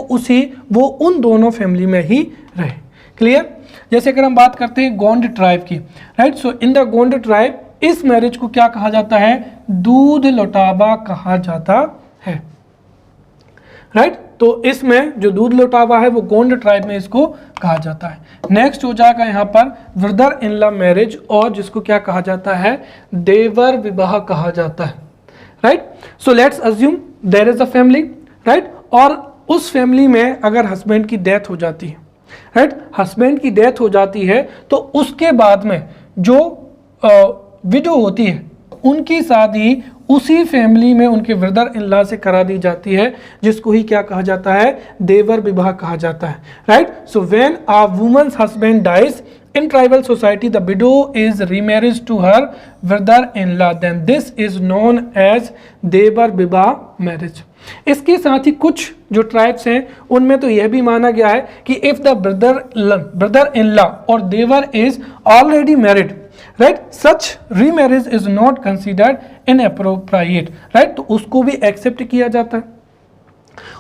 उन दोनों फैमिली में ही रहे। क्लियर? जैसे अगर हम बात करते हैं गोंड ट्राइब की, right, so in the Gond tribe इस मैरिज को क्या कहा जाता है? दूध लौटावा कहा जाता है, राइट। तो इसमें जो दूध लौटावा है वो गोंड ट्राइब में इसको कहा जाता है। नेक्स्ट हो जाएगा यहाँ पर ब्रदर इन लॉ मैरिज, और जिसको क्या कहा जाता है? देवर विवाह कहा जाता है, right. So let's assume there is a family, right, और उस फैमिली में अगर हस्बैंड की डेथ हो जाती है, राइट, हस्बैंड की डेथ हो जाती है तो उसके बाद में जो विडो होती है उनकी शादी उसी फैमिली में उनके ब्रदर इन लॉ से करा दी जाती है, जिसको ही क्या कहा जाता है? देवर विवाह कहा जाता है, right. So when a woman's husband dies in tribal society the widow is remarried to her brother-in-law, then this is known as देवर विवाह मैरिज। इसके साथ ही कुछ जो ट्राइब्स हैं उनमें तो यह भी माना गया है कि if the brother in law और देवर is already married, right, such remarriage is not considered inappropriate, right, तो उसको भी एक्सेप्ट किया जाता है।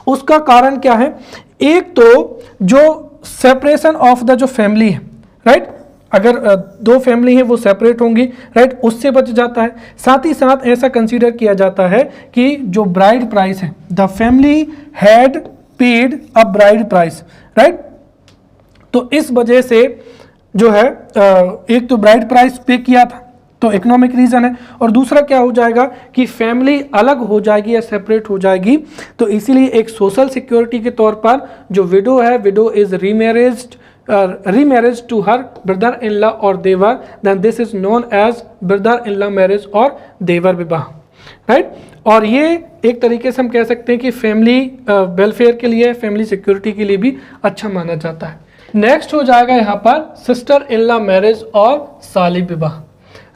उसका कारण क्या है? एक तो जो सेपरेशन ऑफ द जो फैमिली है, राइट, अगर दो फैमिली है वो सेपरेट होंगी, राइट, उससे बच जाता है। साथ ही साथ ऐसा कंसीडर किया जाता है कि जो ब्राइड प्राइस है, the family had paid a bride price, right, तो इस वजह से जो है एक तो ब्राइड प्राइस पे किया था तो इकोनॉमिक रीजन है, और दूसरा क्या हो जाएगा कि फैमिली अलग हो जाएगी या सेपरेट हो जाएगी, तो इसीलिए एक सोशल सिक्योरिटी के तौर पर जो विडो है, widow is remarriage to her brother-in-law or devar, then this is known as brother-in-law marriage और देवर विवाह, राइट। और ये एक तरीके से हम कह सकते हैं कि फैमिली वेलफेयर के लिए, फैमिली सिक्योरिटी के लिए भी अच्छा माना जाता है। नेक्स्ट हो जाएगा यहाँ पर सिस्टर इन लॉ मैरिज और साली विवाह,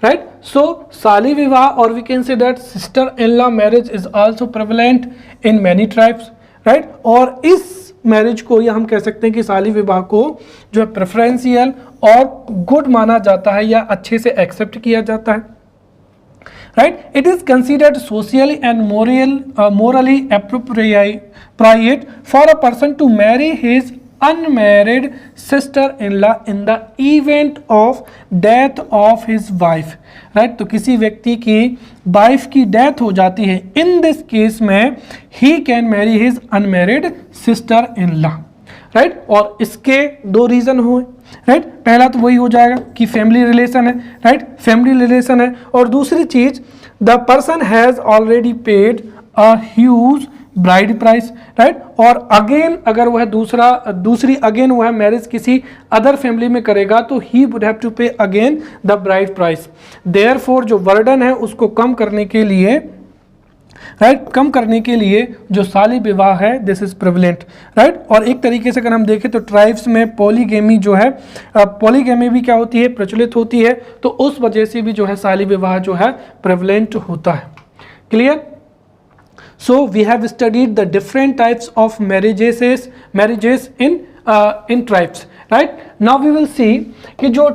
राइट। सो साली विवाह और we can say that sister in law marriage is also prevalent in many tribes, right, और इस मैरिज को या हम कह सकते हैं कि साली विवाह को जो है प्रेफरेंशियल और गुड माना जाता है या अच्छे से एक्सेप्ट किया जाता है, right. It is considered socially and morally appropriate for a person to marry his unmarried sister in law in the event of death of his wife, right, तो किसी व्यक्ति की वाइफ की डेथ हो जाती है, इन दिस केस में ही can Mary his unmarried sister in law, right. और इसके दो रीजन हुए, राइट, पहला तो वही हो जाएगा कि फैमिली रिलेशन है, राइट, फैमिली रिलेशन है, और दूसरी चीज the person has already paid a huge bride price, right, और अगेन अगर वह दूसरी अगेन वह मैरिज किसी अदर फैमिली में करेगा तो ही वुड हैव टू पे again the bride price. Therefore जो वर्डन है उसको कम करने के लिए, राइट, कम करने के लिए जो साली विवाह है दिस इज प्रेवलेंट, राइट। और एक तरीके से अगर हम देखें तो ट्राइब्स में पॉलीगेमी जो है, पॉलीगेमी भी क्या होती है, प्रचलित होती है, तो उस वजह से भी जो है साली विवाह जो है प्रेवलेंट होता है। Clear? So we have studied the different types of marriages in tribes, right? Now we will see कि जो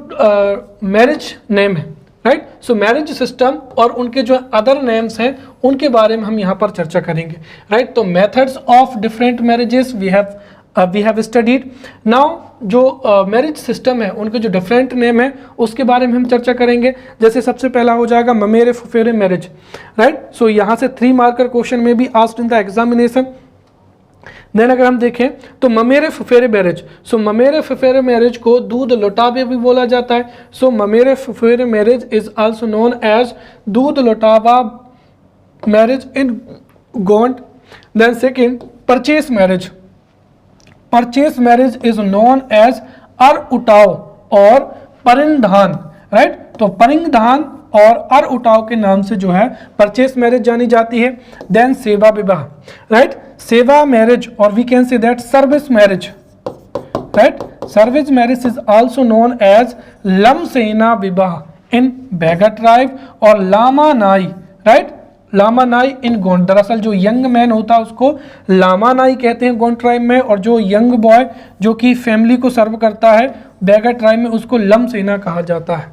marriage name है, right? So marriage system और उनके जो other names हैं उनके बारे में हम यहाँ पर चर्चा करेंगे, right? तो methods of different marriages we have studied. Now जो मैरिज सिस्टम है उनके जो डिफरेंट नेम है उसके बारे में हम चर्चा करेंगे। जैसे सबसे पहला हो जाएगा ममेरे फुफेरे मैरिज, राइट। सो यहाँ से 3 मार्कर क्वेश्चन में भी asked in the examination. Then अगर हम देखें तो ममेरे फुफेरे मैरिज, सो ममेरे फुफेरे मैरिज को दूध लौटावे भी बोला जाता है। सो ममेरे फुफेरे marriage is also known as दूध लौटावा marriage in Gond. Then second purchase marriage, purchase marriage is known as uh उटाव और परिंधान, राइट। तो परिंधान और अर उटाव के नाम से जो है परचेस मैरिज जानी जाती है। देन सेवा विवाह, राइट, सेवा मैरिज और we can say that service marriage, right, service marriage is also known as लमसेना विवाह इन बैगा ट्राइब और लामा नाई, राइट, लामा नाई इन गोंड। दरअसल जो यंग मैन होता है उसको लामा नाई कहते हैं गोंड ट्राइब में, और जो यंग बॉय जो कि फैमिली को सर्व करता है बैगा ट्राइब में उसको लम सेना कहा जाता है,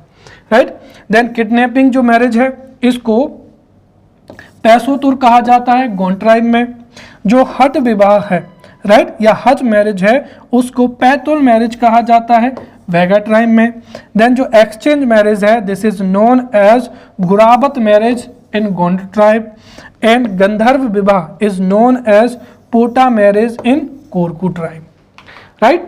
राइट। देन किडनैपिंग जो मैरिज है इसको पैसोतुर कहा जाता है गोंड ट्राइब में। जो हट विवाह है, राइट, या हज मैरिज है उसको पैतुल मैरिज कहा जाता है वेगा ट्राइब में। देन जो एक्सचेंज मैरिज है दिस इज नोन एज घुराबत marriage in Gond tribe, and Gandharv Vivah is known as Pota marriage in Korku tribe, right?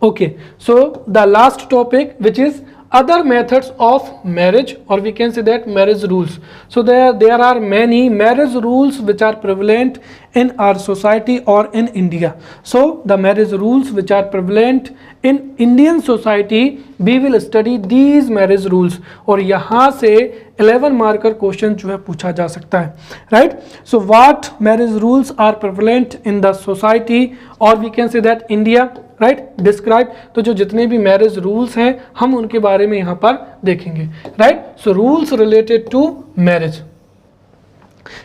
Okay, so the last topic which is other methods of marriage, or we can say that marriage rules. So there are many marriage rules which are prevalent in our society or in India. So the marriage rules which are prevalent in Indian society we will study these marriage rules, और यहाँ से 11 marker question जो है पूछा जा सकता है, right. So what marriage rules are prevalent in the society, और we can say that India, right, describe. तो जो जितने भी मैरिज रूल्स हैं हम उनके बारे में यहाँ पर देखेंगे, right. So rules related to marriage,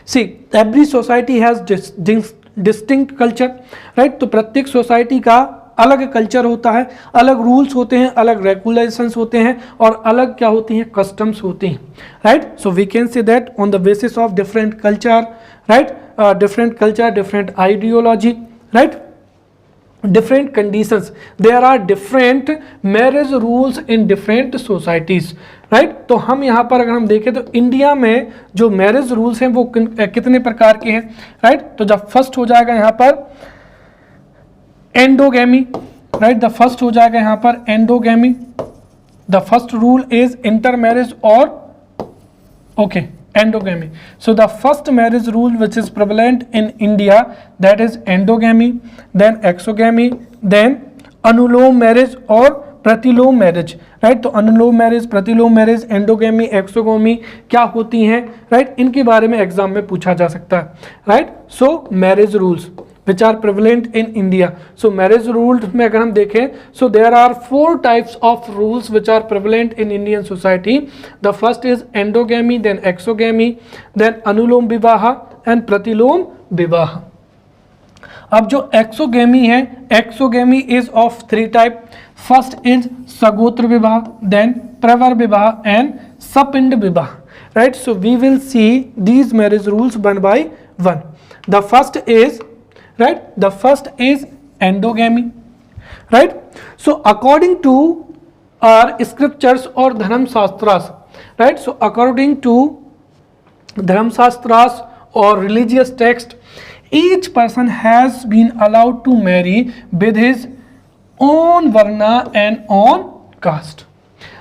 see every society has distinct culture, right. तो प्रत्येक सोसाइटी का अलग कल्चर होता है, अलग रूल्स होते हैं, अलग रेगुलेशंस होते हैं, और अलग क्या होती हैं, कस्टम्स होती हैं, right. So we can say that on the basis of different culture, right, different culture, different ideology, right, different conditions, there are different marriage rules in different societies, right। तो हम यहाँ पर अगर हम देखें तो इंडिया में जो मैरिज रूल्स हैं वो कितने प्रकार के हैं, राइट। तो जब फर्स्ट हो जाएगा यहाँ पर एंडोगेमी, राइट, द फर्स्ट हो जाएगा यहाँ पर endogamy, the first rule is inter marriage और okay endogamy. So the first marriage rule which is prevalent in India, that is endogamy, then exogamy, then anulom marriage और प्रतिलोम marriage, right. तो अनुलोम marriage, प्रतिलोम marriage, endogamy, exogamy क्या होती हैं, right, इनके बारे में एग्जाम में पूछा जा सकता है, right. So marriage rules which are prevalent in India. So marriage rules में अगर हम देखें, so there are 4 types of rules which are prevalent in Indian society. The first is endogamy, then exogamy, then अनुलोम विवाह and प्रतिलोम विवाह. अब जो exogamy है, exogamy is of 3 type. First is सगोत्र विवाह, then प्रवर विवाह and सपिंड विवाह, right. So we will see these marriage rules one by one. The first is, right, the first is endogamy, right. So according to our scriptures or dharma shastras, right, so according to dharma shastras or religious text, each person has been allowed to marry with his own varna and own caste.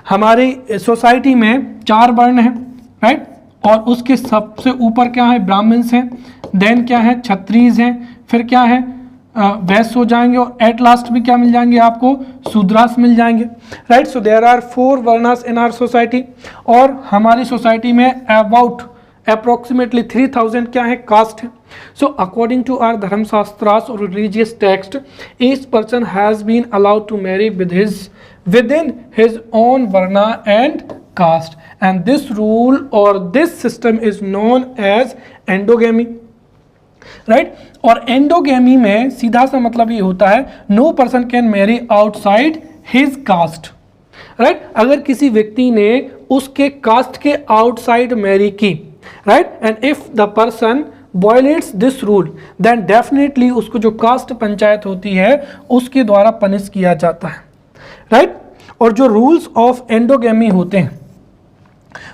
हमारी society में 4 वर्ण हैं, right, और उसके सबसे ऊपर क्या है, ब्राह्मण्स हैं, देन क्या है, क्षत्रियज हैं, फिर क्या है, वैश्य हो जाएंगे, और एट लास्ट भी क्या मिल जाएंगे आपको, शूद्रास मिल जाएंगे, right. So there are 4 varnas in our society, और हमारी सोसाइटी में अबाउट अप्रोक्सीमेटली 3000 क्या है, कास्ट है। So according to our dharma shastras और religious text, each person has been allowed to marry within his own varna and caste, and this rule or this system is known as endogamy, right. और endogamy में सीधा सा मतलब ये होता है, no person can marry outside his caste, right. अगर किसी व्यक्ति ने उसके कास्ट के आउटसाइड मैरी की, right, and if the person violates this rule, then definitely उसको जो कास्ट पंचायत होती है उसके द्वारा पनिश किया जाता है, राइट। और जो रूल्स ऑफ एंडोगेमी होते हैं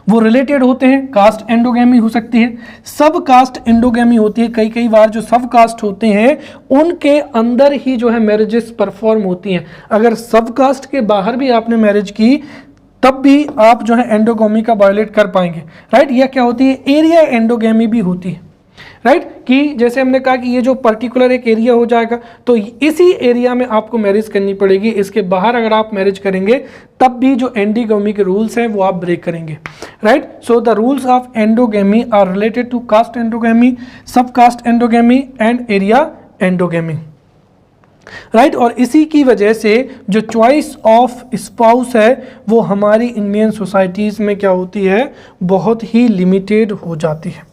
वो रिलेटेड होते हैं, कास्ट एंडोगेमी हो सकती है, सब कास्ट एंडोगेमी होती है, कई बार जो सब कास्ट होते हैं उनके अंदर ही जो है मैरिजेस परफॉर्म होती हैं। अगर सब कास्ट के बाहर भी आपने मैरिज की तब भी आप जो है एंडोगेमी का वायलेट कर पाएंगे, राइट। यह क्या होती है, एरिया एंडोगेमी भी होती है, राइट, कि जैसे हमने कहा कि ये जो पर्टिकुलर एक एरिया हो जाएगा तो इसी एरिया में आपको मैरिज करनी पड़ेगी, इसके बाहर अगर आप मैरिज करेंगे तब भी जो एंडोगेमी के रूल्स हैं वो आप ब्रेक करेंगे, right. So the rules of endogamy are related to caste endogamy, sub caste endogamy and area endogamy, right. और इसी की वजह से जो चॉइस ऑफ स्पाउस है वो हमारी इंडियन सोसाइटीज़ में क्या होती है, बहुत ही लिमिटेड हो जाती है।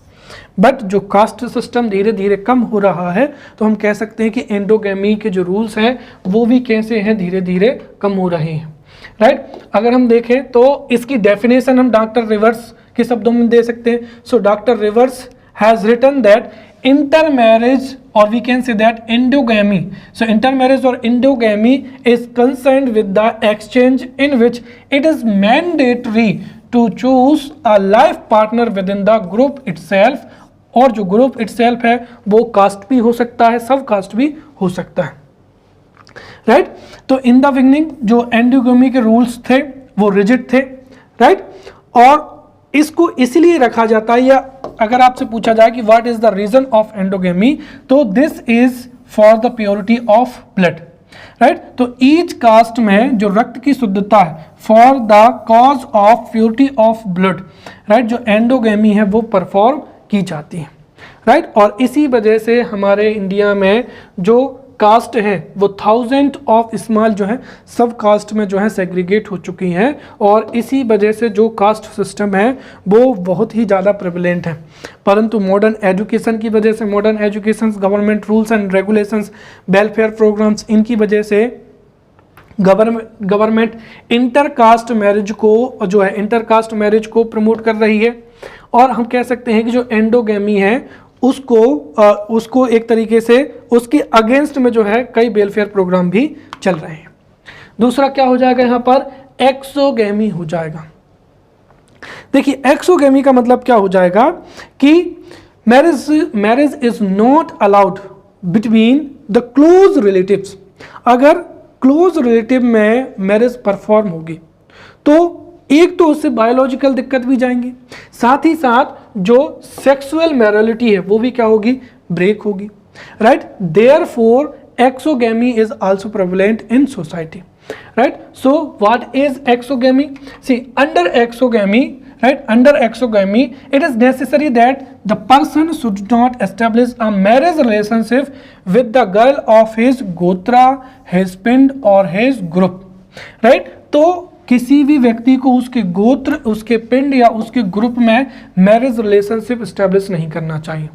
बट जो कास्ट सिस्टम धीरे धीरे कम हो रहा है तो हम कह सकते हैं कि एंडोगेमी के जो रूल्स हैं वो भी कैसे हैं, धीरे धीरे कम हो रहे हैं, राइट। अगर हम देखें तो इसकी डेफिनेशन हम डॉक्टर रिवर्स के शब्दों में दे सकते हैं। So doctor Rivers has written that intermarriage, or we can say that endogamy. So intermarriage or endogamy is concerned with the exchange in which it is mandatory to choose a life partner within the group itself, और जो group itself है वो cast भी हो सकता है, सब cast भी हो सकता है, राइट। तो इन द बिगनिंग जो एंडोगेमी के रूल्स थे वो रिजिड थे, राइट, और इसको इसलिए रखा जाता है, या अगर आपसे पूछा जाए कि what is the reason of endogamy, तो this is for the purity of blood, right. तो ईच कास्ट में जो रक्त की शुद्धता है for the cause of purity of blood, right, जो एंडोगेमी है वो परफॉर्म की जाती है, राइट। और इसी वजह से हमारे इंडिया में जो कास्ट है वो 1000 ऑफ स्मॉल जो है सब कास्ट में जो है सेग्रीगेट हो चुकी हैं, और इसी वजह से जो कास्ट सिस्टम है वो बहुत ही ज़्यादा प्रेवलेंट है। परंतु मॉडर्न एजुकेशन की वजह से, modern education, government rules and regulations, welfare programs, इनकी वजह से गवर्नमेंट इंटरकास्ट मैरिज को जो है इंटरकास्ट मैरिज को प्रमोट कर रही है, और हम कह सकते हैं कि जो एंडोगेमी है उसको एक तरीके से उसके अगेंस्ट में जो है कई वेलफेयर प्रोग्राम भी चल रहे हैं। दूसरा क्या हो जाएगा यहाँ पर, एक्सोगेमी हो जाएगा। देखिए एक्सोगेमी का मतलब क्या हो जाएगा कि marriage is not allowed between the close relatives. अगर क्लोज रिलेटिव में मैरिज परफॉर्म होगी तो एक तो उससे बायोलॉजिकल दिक्कत भी जाएंगी, साथ ही साथ जो सेक्सुअल मैरिलिटी है वो भी क्या होगी, ब्रेक होगी, right. Therefore exogamy is also prevalent in society, right. So what is exogamy? See under exogamy, right, under exogamy it is necessary that the person should not establish a marriage relationship with the girl of his gotra, his pind or his group, right। तो किसी भी व्यक्ति को उसके गोत्र, उसके पिंड या उसके ग्रुप में मैरिज रिलेशनशिप एस्टेब्लिश नहीं करना चाहिए,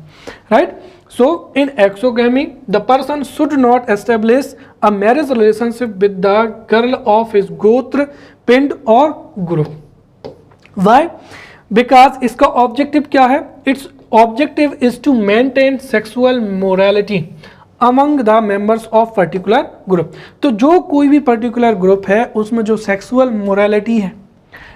right. So in exogamy the person should not establish a marriage relationship with the girl of his gotra, pinda और ग्रुप। वाई? बिकॉज इसका ऑब्जेक्टिव क्या है? It's objective is to maintain sexual morality among the members of particular group. तो जो कोई भी particular group है उसमें जो सेक्सुअल मोरालिटी है,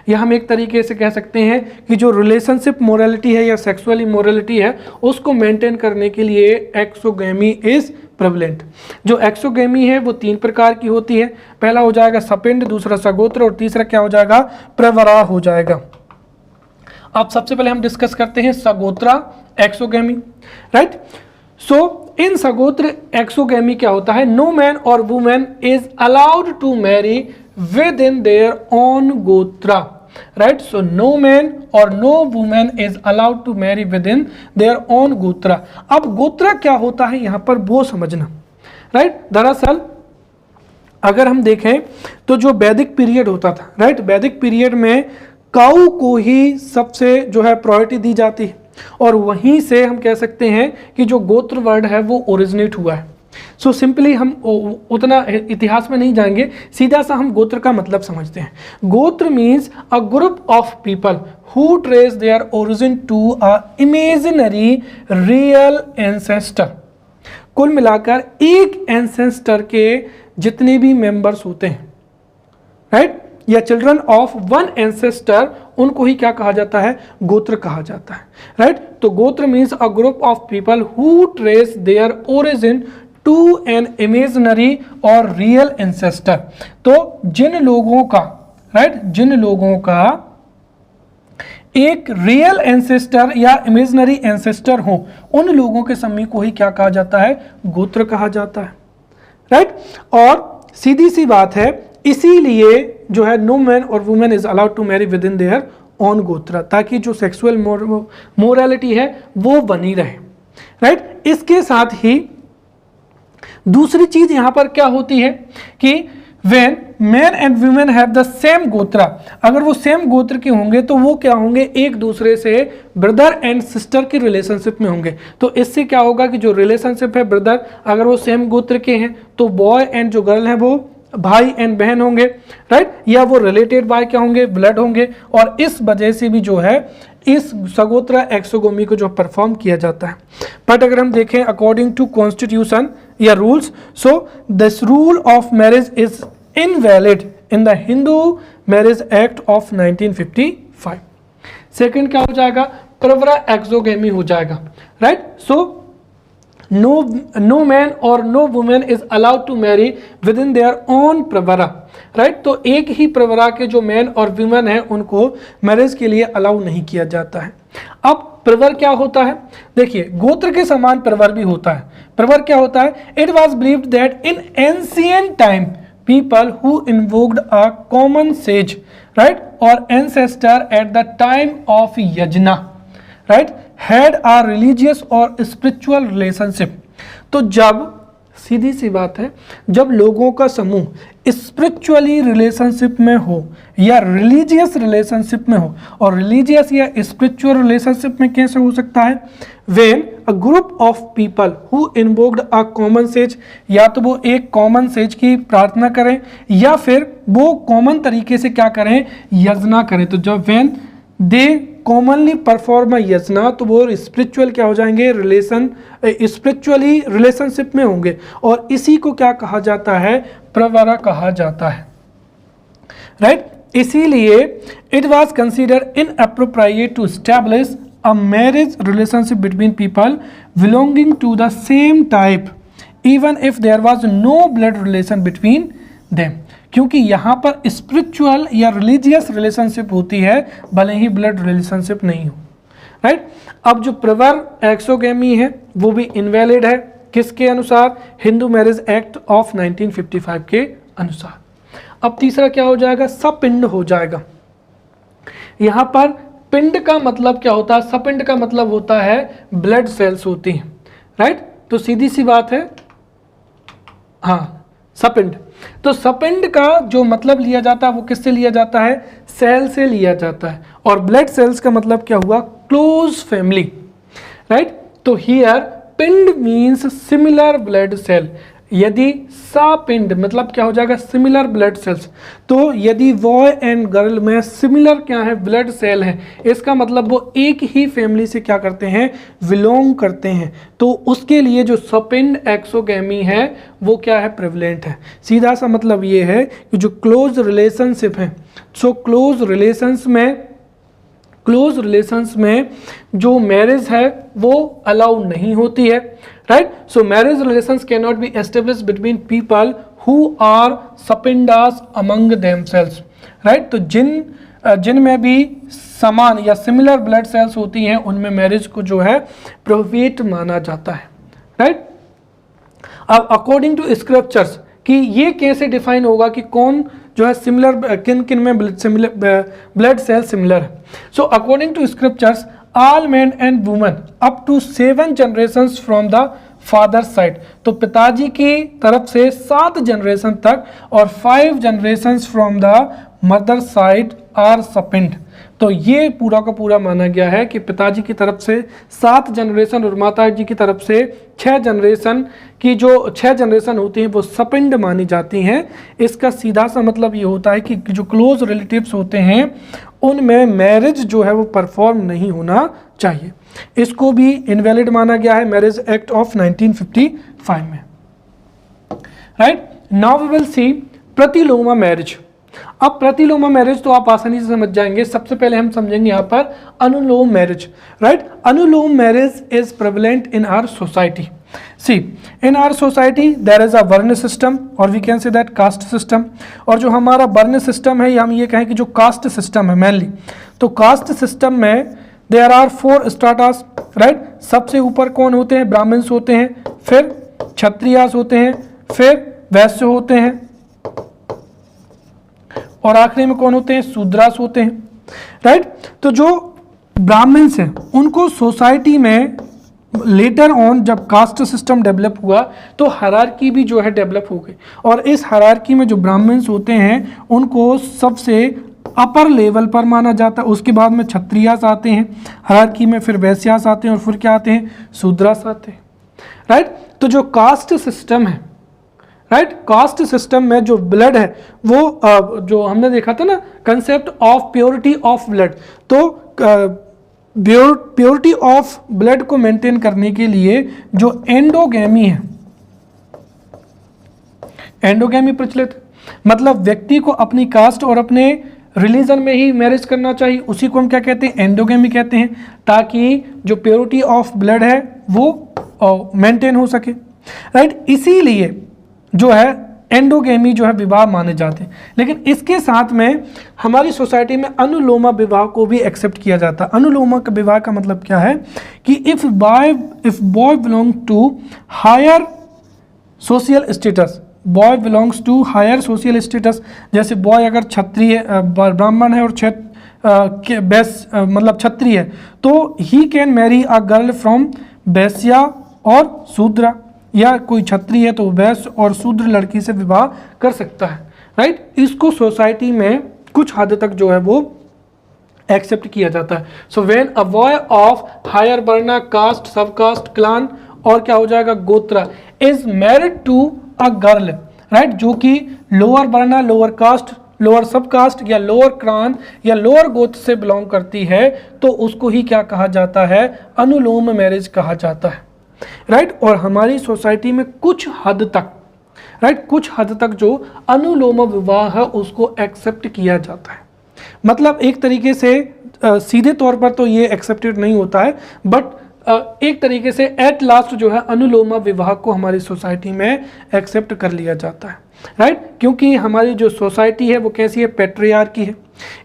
या हम एक तरीके से कह सकते हैं कि जो रिलेशनशिप मोरालिटी है या सेक्सुअल इमोरालिटी है, उसको मेंटेन करने के लिए एक्सोगेमी इज प्रेवलेंट। जो एक्सोगेमी है वो 3 प्रकार की होती है। पहला हो जाएगा सपिंड, दूसरा सगोत्र, और तीसरा क्या हो जाएगा, प्रवरा हो जाएगा। अब सबसे पहले हम डिस्कस करते हैं sagotra exogamy, right. So in sagotra exogamy क्या होता है, नो मैन और women is allowed to marry within their own gotra, right. So no man और no women is allowed to marry within their own gotra. अब गोत्रा क्या होता है यहाँ पर वो समझना, राइट। दरअसल अगर हम देखें तो जो वैदिक पीरियड होता था, राइट, वैदिक पीरियड में काऊ को ही सबसे जो है प्रायोरिटी दी जाती है, और वहीं से हम कह सकते हैं कि जो गोत्र वर्ड है वो ओरिजिनेट हुआ है। सो सिंपली हम उतना इतिहास में नहीं जाएंगे, सीधा सा हम गोत्र का मतलब समझते हैं। Gotra means a group of people who trace their origin to a imaginary real ancestor. कुल मिलाकर एक एंसेस्टर के जितने भी मेंबर्स होते हैं, राइट, या चिल्ड्रन ऑफ वन एंसेस्टर, उनको ही क्या कहा जाता है, गोत्र कहा जाता है, राइट। तो gotra means a group of people who trace their origin to an imaginary और रियल एंसेस्टर। तो जिन लोगों का, राइट, जिन लोगों का एक रियल एंसेस्टर या इमेजिनरी एंसेस्टर हो, उन लोगों के समूह को ही क्या कहा जाता है, गोत्र कहा जाता है, राइट। और सीधी सी बात है, इसीलिए जो है नो मैन और women is allowed to marry within their own gotra, ताकि जो सेक्सुअल मोरालिटी है वो बनी रहे, राइट। इसके साथ ही दूसरी चीज यहां पर क्या होती है कि when men and women have the same गोत्रा, अगर वो सेम गोत्र के होंगे तो वो क्या होंगे, एक दूसरे से ब्रदर एंड सिस्टर के रिलेशनशिप में होंगे। तो इससे क्या होगा कि जो रिलेशनशिप है ब्रदर, अगर वो सेम गोत्र के हैं तो बॉय एंड जो गर्ल है वो भाई एंड बहन होंगे, राइट, या वो रिलेटेड बाय क्या होंगे, ब्लड होंगे। और इस वजह से भी जो है इस सगोत्रा एक्सोगेमी को जो परफॉर्म किया जाता है। बट अगर हम देखें अकॉर्डिंग टू कॉन्स्टिट्यूशन या rules, so this rule of marriage is invalid in the Hindu marriage act of 1955। Second क्या हो जाएगा, प्रवरा एक्सोगेमी हो जाएगा, राइट। सो no man और no woman is allowed to marry within their own Pravara, right. तो एक ही प्रवरा के जो मैन और वुमेन हैं उनको मैरिज के लिए अलाउ नहीं किया जाता है। अब प्रवर क्या होता है? देखिए, गोत्र के समान प्रवर भी होता है। प्रवर क्या होता है? It was believed that in ancient time people who invoked a common sage, right, or ancestor at the time of yajna, right, had a religious or spiritual relationship। तो जब, सीधी सी बात है, जब लोगों का समूह स्पिरिचुअली रिलेशनशिप में हो या रिलीजियस रिलेशनशिप में हो, और रिलीजियस या स्पिरिचुअल रिलेशनशिप में कैसे हो सकता है? When a group of people who invoked a common says, या तो वो एक कॉमन सेज की प्रार्थना करें या फिर वो कॉमन तरीके से क्या करें? यजना करें। तो जब व्हेन दे कॉमनली परफॉर्म यजना, तो वो स्पिरिचुअल क्या हो जाएंगे? रिलेशन, स्पिरिचुअली रिलेशनशिप में होंगे, और इसी को क्या कहा जाता है? प्रवरा कहा जाता है, राइट। इसीलिए it was considered inappropriate to establish a marriage relationship between people belonging to the same type even if there was no blood relation between them, क्योंकि यहाँ पर स्पिरिचुअल या रिलीजियस रिलेशनशिप होती है, भले ही ब्लड रिलेशनशिप नहीं हो, राइट। अब जो प्रवर एक्सोगेमी है वो भी इनवैलिड है, किसके अनुसार? हिंदू मैरिज एक्ट ऑफ 1955 के अनुसार। अब तीसरा क्या हो जाएगा? सपिंड हो जाएगा। यहाँ पर पिंड का मतलब क्या होता है? सपिंड का मतलब होता है ब्लड सेल्स होती हैं, राइट। तो सीधी सी बात है, हाँ, सपिंड। तो सपिंड का जो मतलब लिया जाता है वो किससे लिया जाता है? सेल से लिया जाता है। और ब्लड सेल्स का मतलब क्या हुआ? Close family, right. तो हियर पिंड मीन्स सिमिलर ब्लड सेल। यदि सापिंड मतलब क्या हो जाएगा? Similar blood cells. तो यदि बॉय एंड गर्ल में सिमिलर क्या है? ब्लड सेल है, इसका मतलब वो एक ही फैमिली से क्या करते हैं? बिलोंग करते हैं। तो उसके लिए जो सपिंड एक्सोगेमी है वो क्या है? प्रेवलेंट है। सीधा सा मतलब ये है कि जो क्लोज रिलेशनशिप है, सो क्लोज रिलेशंस में जो मैरिज है वो अलाउ नहीं होती है, right. So marriage relations can not be establish between people who are सपिंडास अमंग देमसेल्व्स, राइट। तो जिनमें भी समान या सिमिलर ब्लड सेल्स होती हैं उनमें मैरिज को जो है प्रोहिबिट माना जाता है, राइट। अब अकॉर्डिंग टू स्क्रिप्चर्स कि ये कैसे डिफाइन होगा कि कौन जो है सिमिलर, किन किन में ब्लड सेल सिमिलर है। So according to scriptures all man and women up to 7 generations from the father side, तो पिताजी की तरफ से 7 जनरेशन तक और 5 generations from the mother side are सपिंड। तो ये पूरा का पूरा माना गया है कि पिताजी की तरफ से 7 जनरेशन और माता जी की तरफ से 6 जनरेशन की जो 6 जनरेशन होती हैं वो सपिंड मानी जाती हैं। इसका सीधा सा मतलब ये होता है कि जो क्लोज रिलेटिव्स होते हैं उनमें मैरिज जो है वो परफॉर्म नहीं होना चाहिए। इसको भी इनवैलिड माना गया है मैरिज एक्ट ऑफ 1955 में, right. Now we will see प्रतिलोमा मैरिज। अब प्रतिलोमा मैरिज तो आप आसानी से समझ जाएंगे। सबसे पहले हम समझेंगे यहाँ पर अनुलोम मैरिज, राइट। अनुलोम marriage is prevalent in our society. See in our society there is a वर्ण सिस्टम और we can say that caste system. और जो हमारा वर्ण सिस्टम है, हम ये कहें कि जो कास्ट सिस्टम है मेनली, तो कास्ट सिस्टम में देयर आर 4 स्ट्राटास, राइट। सबसे ऊपर कौन होते हैं? ब्राह्मण्स होते हैं, फिर क्षत्रियास होते हैं, फिर वैश्य होते हैं, और आखिरी में कौन होते हैं? शूद्रास होते हैं, राइट। तो जो ब्राह्मण्स हैं उनको सोसाइटी में लेटर ऑन जब कास्ट सिस्टम डेवलप हुआ तो हायरार्की भी जो है डेवलप हो गई, और इस हायरार्की में जो ब्राह्मण्स होते हैं उनको सबसे अपर लेवल पर माना जाता है। उसके बाद में क्षत्रियास आते हैं हायरार्की में, फिर वैश्यास आते हैं, और फिर क्या आते हैं? शूद्रास आते हैं, राइट। तो जो कास्ट सिस्टम है, राइट, कास्ट सिस्टम में जो ब्लड है वो जो हमने देखा था ना concept of purity of blood, तो प्योरिटी ऑफ ब्लड को मेंटेन करने के लिए जो एंडोगेमी है, एंडोगेमी प्रचलित, मतलब व्यक्ति को अपनी कास्ट और अपने रिलीजन में ही मैरिज करना चाहिए, उसी को हम क्या कहते हैं? एंडोगेमी कहते हैं, ताकि जो प्योरिटी ऑफ ब्लड है वो मेंटेन हो सके, राइट। इसीलिए जो है एंडोगेमी जो है विवाह माने जाते हैं। लेकिन इसके साथ में हमारी सोसाइटी में अनुलोमा विवाह को भी एक्सेप्ट किया जाता है। अनुलोमा का विवाह का मतलब क्या है कि if boy belong to higher social status, boy belongs to higher social status, जैसे बॉय अगर क्षत्रिय ब्राह्मण है और मतलब क्षत्रिय है, तो he can marry a girl from Vaishya और शूद्रा, या कोई क्षत्रिय है तो वैश्य और शूद्र लड़की से विवाह कर सकता है, राइट। इसको सोसाइटी में कुछ हद तक जो है वो एक्सेप्ट किया जाता है। So when a boy of higher वर्ण, कास्ट, सब कास्ट, क्लान और क्या हो जाएगा gotra is married to a girl, right, जो कि lower varna, lower caste, lower sub caste या लोअर क्लान या लोअर गोत्र से बिलोंग करती है, तो उसको ही क्या कहा जाता है, अनुलोम मैरिज कहा जाता है, राइट। और हमारी सोसाइटी में कुछ हद तक, राइट, कुछ हद तक जो अनुलोम विवाह है उसको एक्सेप्ट किया जाता है। मतलब एक तरीके से सीधे तौर पर तो ये एक्सेप्टेड नहीं होता है, बट एक तरीके से एट लास्ट जो है अनुलोमा विवाह को हमारी सोसाइटी में एक्सेप्ट कर लिया जाता है, राइट। क्योंकि हमारी जो सोसाइटी है वो कैसी है, पैट्रियार्की है।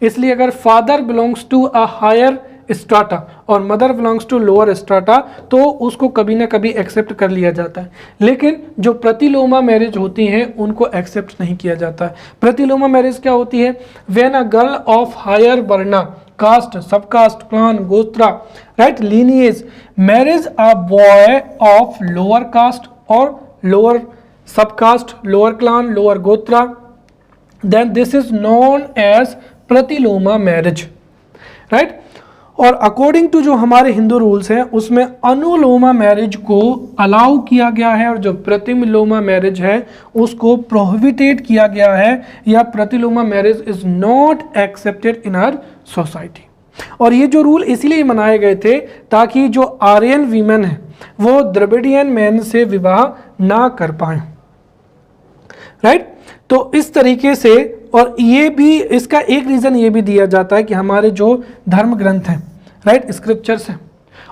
इसलिए अगर father belongs to a higher strata और mother belongs to lower strata, तो उसको कभी ना कभी एक्सेप्ट कर लिया जाता है। लेकिन जो प्रतिलोमा मैरिज होती हैं उनको एक्सेप्ट नहीं किया जाता है। प्रतिलोमा मैरिज क्या होती है, when a girl of higher वर्ण, कास्ट, सब कास्ट, क्लान, गोत्रा, right, lineage marriage a boy of lower caste और lower sub caste, lower clan, lower गोत्रा, then this is known as प्रतिलोमा मैरिज, राइट। और according to जो हमारे Hindu rules हैं उसमें अनुलोमा मैरिज को अलाउ किया गया है और जो प्रतिलोमा मैरिज है उसको प्रोहिबिटेड किया गया है, या प्रतिलोमा marriage is not accepted in our society. और ये जो रूल इसीलिए बनाए गए थे ताकि जो आर्यन वीमेन है वो द्रविडियन मैन से विवाह ना कर पाए, राइट। तो इस तरीके से, और ये भी इसका एक रीज़न ये भी दिया जाता है कि हमारे जो धर्म ग्रंथ हैं, राइट, स्क्रिप्चर्स हैं,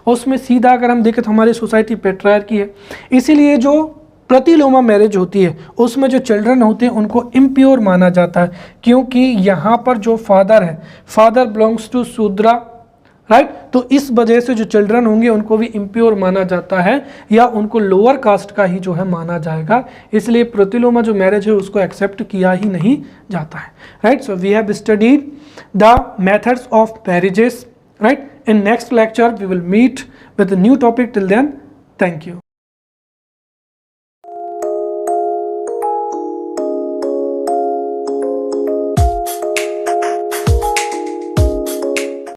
उसमें सीधा अगर हम देखें तो हमारी सोसाइटी पैट्रियार्की है। इसीलिए जो प्रतिलोमा मैरिज होती है उसमें जो चिल्ड्रन होते हैं उनको इम्प्योर माना जाता है, क्योंकि यहाँ पर जो फादर है, फादर बिलोंग्स टू शूद्रा, राइट, तो इस वजह से जो चिल्ड्रन होंगे उनको भी इम्प्योर माना जाता है या उनको लोअर कास्ट का ही जो है माना जाएगा। इसलिए प्रतिलोमा जो मैरिज है उसको एक्सेप्ट किया ही नहीं जाता है, right. So we have studied the methods of marriages, right. In next lecture we will meet with new topic. Till then, thank you.